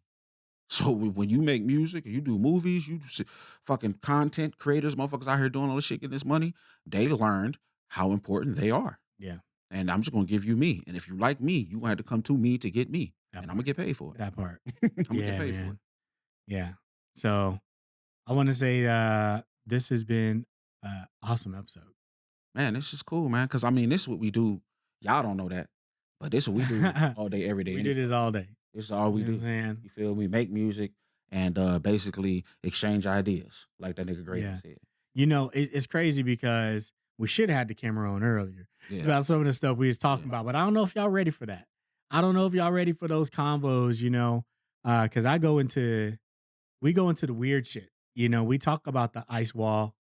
Speaker 2: So when you make music, you do movies, you do fucking content creators, motherfuckers out here doing all this shit, getting this money, they learned how important they are.
Speaker 1: Yeah.
Speaker 2: And I'm just gonna give you me. And if you like me, you gonna have to come to me to get me.
Speaker 1: That
Speaker 2: And I'm gonna
Speaker 1: part.
Speaker 2: get paid for
Speaker 1: That part.
Speaker 2: it. I'm gonna get
Speaker 1: Yeah,
Speaker 2: paid for it.
Speaker 1: man. Yeah. So I want to say this has been an awesome episode.
Speaker 2: Man, this is cool, man. Cause I mean, this is what we do. Y'all don't know that. But this is what we do all day, every day,
Speaker 1: We
Speaker 2: any
Speaker 1: do this
Speaker 2: fucking
Speaker 1: all
Speaker 2: day.
Speaker 1: day.
Speaker 2: This is all
Speaker 1: You
Speaker 2: we
Speaker 1: know what I'm
Speaker 2: do.
Speaker 1: saying?
Speaker 2: You feel me? Make music and basically exchange ideas. Like that nigga Gravy
Speaker 1: Yeah.
Speaker 2: said.
Speaker 1: It's crazy because we should have had the camera on earlier
Speaker 2: Yeah.
Speaker 1: about some of the stuff we was talking
Speaker 2: Yeah.
Speaker 1: about, but I don't know if y'all ready for that. I don't know if y'all ready for those combos, because we go into the weird shit. We talk about the ice wall,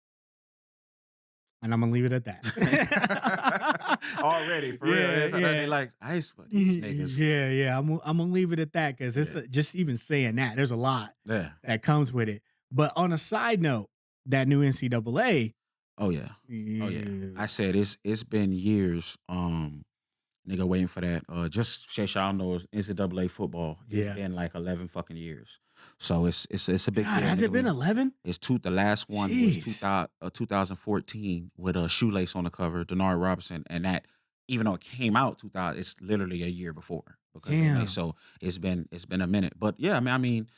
Speaker 1: and I'm gonna leave it at that.
Speaker 2: Already, for real.
Speaker 1: Yeah,
Speaker 2: It's like they
Speaker 1: yeah.
Speaker 2: like ice for these niggas.
Speaker 1: Yeah, yeah. I'm gonna leave it at that because it's
Speaker 2: Yeah.
Speaker 1: just even saying that there's a lot
Speaker 2: Yeah.
Speaker 1: that comes with it. But on a side note, that new NCAA,
Speaker 2: Oh yeah. Oh yeah.
Speaker 1: yeah,
Speaker 2: I said it's been years, nigga waiting for that. Just so y'all know NCAA football. It's
Speaker 1: yeah.
Speaker 2: been like 11 fucking years. So it's a big
Speaker 1: God,
Speaker 2: deal.
Speaker 1: has
Speaker 2: Nigga.
Speaker 1: it been 11?
Speaker 2: The last one was
Speaker 1: Jeez.
Speaker 2: 2014 with a shoelace on the cover, Denard Robinson, and that even though it came out 2000, it's literally a year before because they
Speaker 1: Damn.
Speaker 2: so it's been a minute. But yeah, I mean,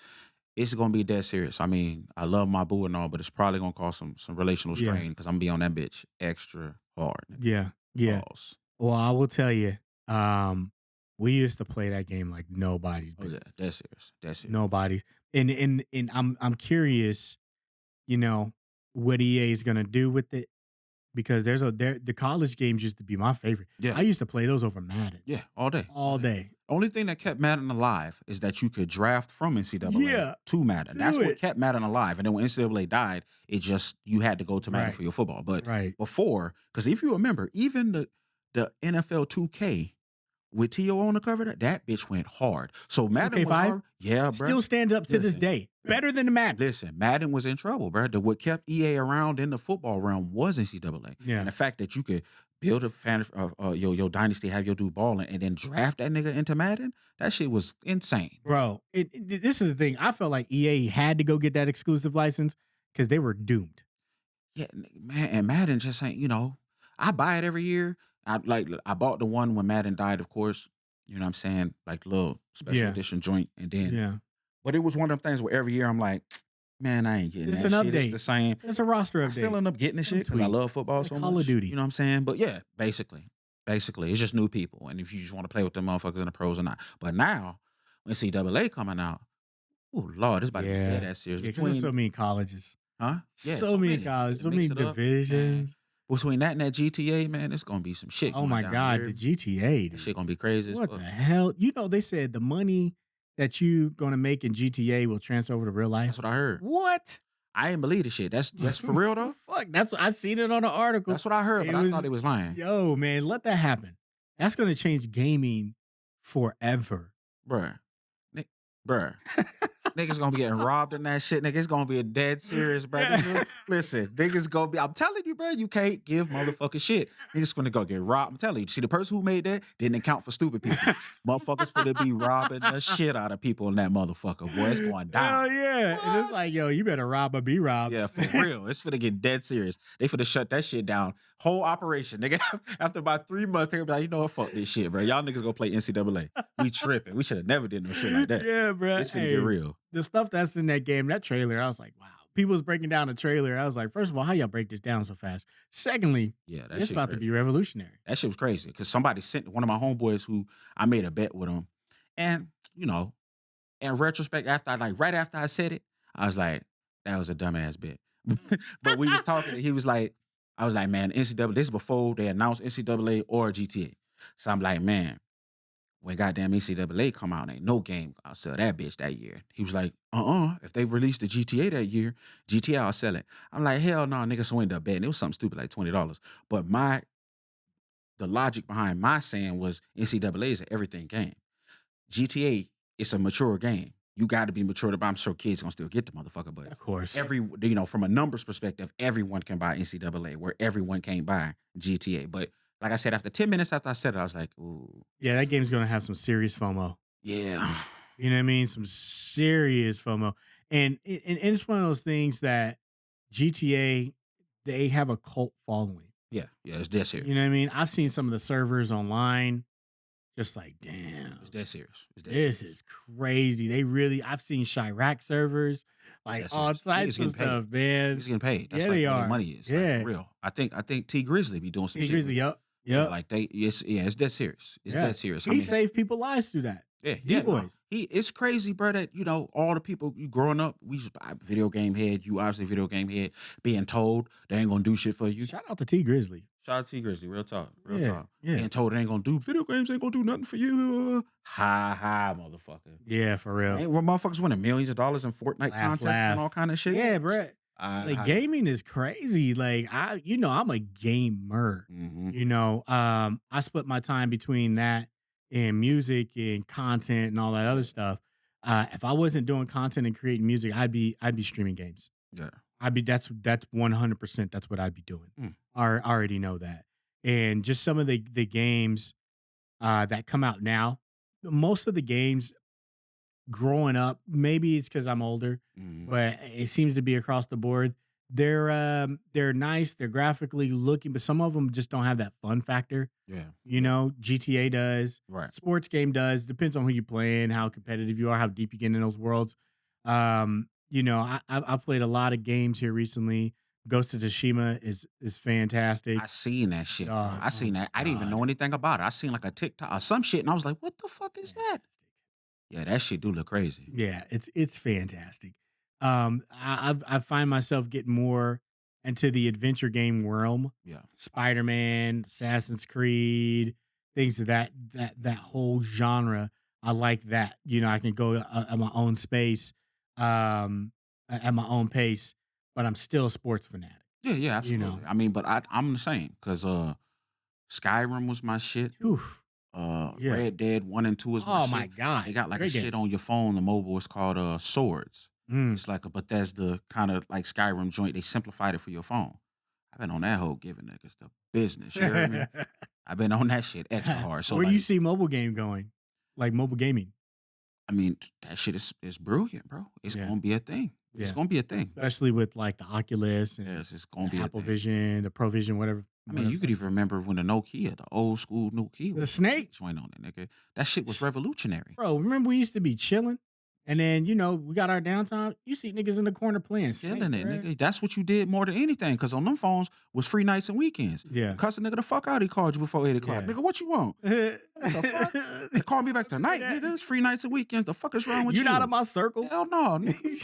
Speaker 2: it's gonna be dead serious. I mean, I love my boo and all, but it's probably gonna cause some relational
Speaker 1: Yeah.
Speaker 2: strain because I'm gonna be on that bitch extra hard. Nigga.
Speaker 1: Yeah. Yeah.
Speaker 2: Pause.
Speaker 1: Well, I will tell you, we used to play that game like nobody's
Speaker 2: Oh yeah,
Speaker 1: business.
Speaker 2: that's serious. That's serious.
Speaker 1: Nobody. And I'm curious, what EA is gonna do with it because the college games used to be my favorite.
Speaker 2: Yeah.
Speaker 1: I used to play those over Madden
Speaker 2: Yeah, all day.
Speaker 1: all day.
Speaker 2: Only thing that kept Madden alive is that you could draft from NCAA
Speaker 1: Yeah,
Speaker 2: to Madden. That's
Speaker 1: do
Speaker 2: what
Speaker 1: it.
Speaker 2: kept Madden alive. And then when NCAA died, you had to go to Madden
Speaker 1: Right.
Speaker 2: for your football. But
Speaker 1: Right.
Speaker 2: before, because if you remember, even the NFL 2K with T.O. on the cover, that bitch went hard. So Madden was
Speaker 1: 2K5
Speaker 2: hard. Yeah, bro.
Speaker 1: still stands up to this
Speaker 2: Listen.
Speaker 1: day. Better than the Madden.
Speaker 2: Listen, Madden was in trouble, bro. What kept EA around in the football realm was NCAA.
Speaker 1: Yeah.
Speaker 2: And the fact that you could build a fan your dynasty, have your dude balling, and then draft that nigga into Madden, that shit was insane.
Speaker 1: Bro, this is the thing. I felt like EA had to go get that exclusive license because they were doomed.
Speaker 2: Yeah, man, and Madden just ain't, I buy it every year. I bought the one when Madden died, of course. You know what I'm saying? Like little special
Speaker 1: Yeah.
Speaker 2: edition joint. And then
Speaker 1: Yeah.
Speaker 2: but it was one of them things where every year I'm like, man, I ain't getting
Speaker 1: It's
Speaker 2: that
Speaker 1: an
Speaker 2: shit. It's
Speaker 1: update.
Speaker 2: the same.
Speaker 1: It's a roster
Speaker 2: I
Speaker 1: update.
Speaker 2: still end up getting the
Speaker 1: Some
Speaker 2: shit because I love
Speaker 1: tweaks.
Speaker 2: football
Speaker 1: It's
Speaker 2: so
Speaker 1: like
Speaker 2: much.
Speaker 1: Call of Duty.
Speaker 2: You know what I'm saying? But yeah, basically, it's just new people. And if you just want to play with them motherfuckers in the pros or not. But now, NCAA coming out. Oh Lord, this about to be dead
Speaker 1: Yeah.
Speaker 2: ass serious.
Speaker 1: Yeah, because there's so
Speaker 2: Between
Speaker 1: many colleges.
Speaker 2: huh? Yeah,
Speaker 1: So
Speaker 2: so
Speaker 1: many
Speaker 2: many.
Speaker 1: colleges,
Speaker 2: They
Speaker 1: so many
Speaker 2: mix it up, man.
Speaker 1: divisions.
Speaker 2: Between that and that GTA, man, it's gonna be some shit
Speaker 1: Oh
Speaker 2: going
Speaker 1: my
Speaker 2: down. You
Speaker 1: god,
Speaker 2: hear
Speaker 1: the
Speaker 2: me?
Speaker 1: GTA,
Speaker 2: That
Speaker 1: dude.
Speaker 2: shit gonna be crazy as
Speaker 1: What the
Speaker 2: fuck.
Speaker 1: hell? You know, they said the money that you gonna make in GTA will transfer over to real
Speaker 2: That's
Speaker 1: life.
Speaker 2: what I heard.
Speaker 1: What?
Speaker 2: I ain't believe the shit. That's just for real though.
Speaker 1: Fuck, that's I seen it on an article.
Speaker 2: That's what I heard, but
Speaker 1: It
Speaker 2: I
Speaker 1: was
Speaker 2: thought it was lying,
Speaker 1: yo, man, let that happen. That's gonna change gaming forever.
Speaker 2: bruh. Ni- Bruh. Niggas gonna be getting robbed in that shit. Niggas gonna be a dead serious, bro. Listen, niggas gonna be. I'm telling you, bro. You can't give motherfuckers shit. Niggas gonna go get robbed. I'm telling you. See, the person who made that didn't account for stupid people. Motherfuckers finna be robbing the shit out of people in that motherfucker. Boy, it's going
Speaker 1: Hell
Speaker 2: down.
Speaker 1: yeah. And it's
Speaker 2: What?
Speaker 1: like, yo, you better rob or be robbed.
Speaker 2: Yeah, for real. It's finna get dead serious. They finna shut that shit down. Whole operation, nigga. After about 3 months, they gonna be like, you know what? Fuck this shit, bro. Y'all niggas gonna play NCAA. We tripping. We should have never did no shit like that.
Speaker 1: Yeah, bro.
Speaker 2: It's finna get
Speaker 1: Hey,
Speaker 2: real.
Speaker 1: the stuff that's in that game, that trailer, I was like, wow. People was breaking down the trailer. I was like, first of all, how y'all break this down so fast? Secondly,
Speaker 2: Yeah, that
Speaker 1: it's
Speaker 2: shit
Speaker 1: about to
Speaker 2: crazy.
Speaker 1: be revolutionary.
Speaker 2: That shit was crazy because somebody sent one of my homeboys who I made a bet with him. And, in retrospect, right after I said it, I was like, that was a dumbass bet. But we was talking, and he was like, I was like, man, NCAA, this is before they announced NCAA or GTA. So I'm like, man, when goddamn NCAA come out, ain't no game I'll sell that bitch that year. He was like, if they released the GTA that year, GTA I'll sell it. I'm like, hell no, nigga, so end up betting. It was something stupid like $20. But the logic behind my saying was NCAA is an everything game. GTA, it's a mature game. You got to be mature to buy. I'm sure kids gonna still get the motherfucker, but
Speaker 1: Of course.
Speaker 2: from a numbers perspective, everyone can buy NCAA, where everyone can't buy GTA. But like I said, after 10 minutes after I said it, I was like, ooh,
Speaker 1: Yeah, that game's gonna have some serious FOMO.
Speaker 2: yeah,
Speaker 1: You know what I mean? Some serious FOMO. And it's one of those things that GTA, they have a cult following.
Speaker 2: yeah, it's dead
Speaker 1: You
Speaker 2: serious.
Speaker 1: know what I mean? I've seen some of the servers online, just like, damn,
Speaker 2: It's dead serious. It's dead
Speaker 1: this
Speaker 2: serious.
Speaker 1: is crazy. I've seen Chirac servers,
Speaker 2: It's
Speaker 1: like
Speaker 2: dead
Speaker 1: all
Speaker 2: serious. Niggas
Speaker 1: types of
Speaker 2: getting paid.
Speaker 1: stuff, man.
Speaker 2: Niggas getting paid. That's
Speaker 1: Yeah,
Speaker 2: like
Speaker 1: they
Speaker 2: where their
Speaker 1: are.
Speaker 2: money is. Like for
Speaker 1: Yeah.
Speaker 2: real. I think T Grizzly be doing some
Speaker 1: Hey,
Speaker 2: shit
Speaker 1: Grizzly,
Speaker 2: with it.
Speaker 1: yup.
Speaker 2: Yeah,
Speaker 1: Yup.
Speaker 2: like it's dead serious. It's
Speaker 1: Yeah.
Speaker 2: dead serious. I
Speaker 1: He
Speaker 2: mean,
Speaker 1: saved people lives through that.
Speaker 2: yeah, no.
Speaker 1: D-boys.
Speaker 2: It's crazy, bro, that all the people you growing up, video game head, you obviously video game head, being told they ain't gonna do shit for you.
Speaker 1: Shout out to T Grizzly.
Speaker 2: Shout out to T Grizzly, real talk, real
Speaker 1: Yeah.
Speaker 2: talk.
Speaker 1: Yeah.
Speaker 2: Being told they ain't gonna do video games ain't gonna do nothing for you. Ha ha, motherfucker.
Speaker 1: Yeah, for real.
Speaker 2: Ain't motherfuckers winning millions of dollars in Fortnite
Speaker 1: Last
Speaker 2: contests
Speaker 1: laugh.
Speaker 2: and all kind of shit.
Speaker 1: Yeah, bruh. Like gaming is crazy. Like I'm a gamer. I split my time between that and music and content and all that other stuff. If I wasn't doing content and creating music, I'd be streaming games.
Speaker 2: Yeah.
Speaker 1: That's 100% that's what I'd be doing.
Speaker 2: Mm.
Speaker 1: I already know that. And just some of the games that come out now, most of the games growing up, maybe it's because I'm older,
Speaker 2: Mhm.
Speaker 1: but it seems to be across the board. They're nice, they're graphically looking, but some of them just don't have that fun factor.
Speaker 2: Yeah.
Speaker 1: GTA does,
Speaker 2: Right.
Speaker 1: sports game does. Depends on who you're playing, how competitive you are, how deep you get in those worlds. I played a lot of games here recently. Ghost of Tsushima is fantastic.
Speaker 2: I seen that shit, bro.
Speaker 1: Oh,
Speaker 2: I seen
Speaker 1: oh
Speaker 2: that.
Speaker 1: my
Speaker 2: I didn't even
Speaker 1: God.
Speaker 2: know anything about it. I seen like a TikTok or some shit, and I was like, "What the fuck is that?"
Speaker 1: Fantastic.
Speaker 2: Yeah, that shit do look crazy.
Speaker 1: Yeah, it's fantastic. I find myself getting more into the adventure game realm.
Speaker 2: Yeah,
Speaker 1: Spider-Man, Assassin's Creed, things of that whole genre. I like that. I can go at my own space, at my own pace, but I'm still a sports fanatic.
Speaker 2: yeah,
Speaker 1: You know,
Speaker 2: absolutely. I mean, but I'm the same because Skyrim was my shit.
Speaker 1: Oof, yeah.
Speaker 2: Red Dead 1 and 2 is my
Speaker 1: Oh my
Speaker 2: shit.
Speaker 1: God,
Speaker 2: They got like a
Speaker 1: great
Speaker 2: shit
Speaker 1: games.
Speaker 2: on your phone, the mobile. It's called Swords.
Speaker 1: Mm.
Speaker 2: It's like a Bethesda kind of like Skyrim joint. They simplified it for your phone. I've been on that whole giving niggas the business. You heard me? I've been on that shit extra hard. So
Speaker 1: Where do you
Speaker 2: like,
Speaker 1: see mobile game going? Like mobile gaming?
Speaker 2: I mean, that shit is brilliant, bro. It's
Speaker 1: Yeah.
Speaker 2: gonna be a thing. It's
Speaker 1: Yeah.
Speaker 2: gonna be a thing.
Speaker 1: Especially with like the Oculus and
Speaker 2: Yes, it's gonna
Speaker 1: the
Speaker 2: be a
Speaker 1: Apple
Speaker 2: thing.
Speaker 1: Vision, the Pro Vision, whatever.
Speaker 2: I mean, you could even remember when the Nokia, the old school Nokia,
Speaker 1: The Snake,
Speaker 2: joint on it, nigga. That shit was revolutionary.
Speaker 1: bro. Remember we used to be chilling. And then, we got our downtime. You see niggas in the corner playing Snake,
Speaker 2: Killing it,
Speaker 1: bro.
Speaker 2: nigga. That's what you did more than anything, cause on them phones was free nights and weekends. You
Speaker 1: Yeah.
Speaker 2: cuss a nigga the fuck out, he called you before 8 o'clock.
Speaker 1: Yeah.
Speaker 2: Nigga, what you want? What the fuck? They call me back tonight, nigga. It's free nights and weekends. The fuck is wrong with
Speaker 1: You
Speaker 2: you?
Speaker 1: not in my circle.
Speaker 2: Hell no.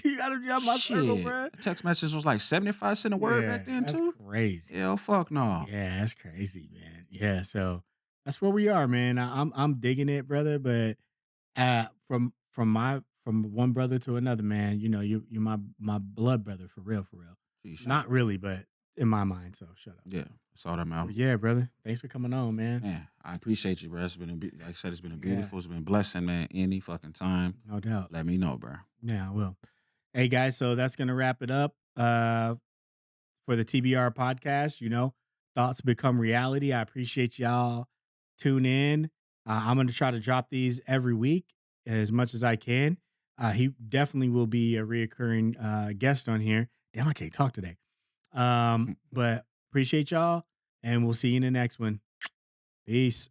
Speaker 1: You gotta be out my circle,
Speaker 2: Shit.
Speaker 1: bro.
Speaker 2: Text message was like 75 cents a word
Speaker 1: Yeah,
Speaker 2: back then
Speaker 1: that's
Speaker 2: too.
Speaker 1: crazy.
Speaker 2: Hell fuck no.
Speaker 1: Yeah, that's crazy, man. Yeah, so that's where we are, man. I'm digging it, brother. But from one brother to another, man. You my blood brother for real, for real.
Speaker 2: Jeez,
Speaker 1: Not really, but in my mind. So shut up.
Speaker 2: yeah, that's all that
Speaker 1: But
Speaker 2: matters.
Speaker 1: yeah, brother. Thanks for coming on, man.
Speaker 2: Man, I appreciate you, bro. It's been like I said, it's been a
Speaker 1: Yeah,
Speaker 2: beautiful, it's been a blessing, man. Any fucking time,
Speaker 1: no doubt.
Speaker 2: let me know, bro.
Speaker 1: Yeah, I will. Hey guys, so that's gonna wrap it up. For the TBR podcast. Thoughts become reality. I appreciate y'all tune in. I'm going to try to drop these every week as much as I can. He definitely will be a reoccurring guest on here. Damn, I can't talk today. But appreciate y'all, and we'll see you in the next one. Peace.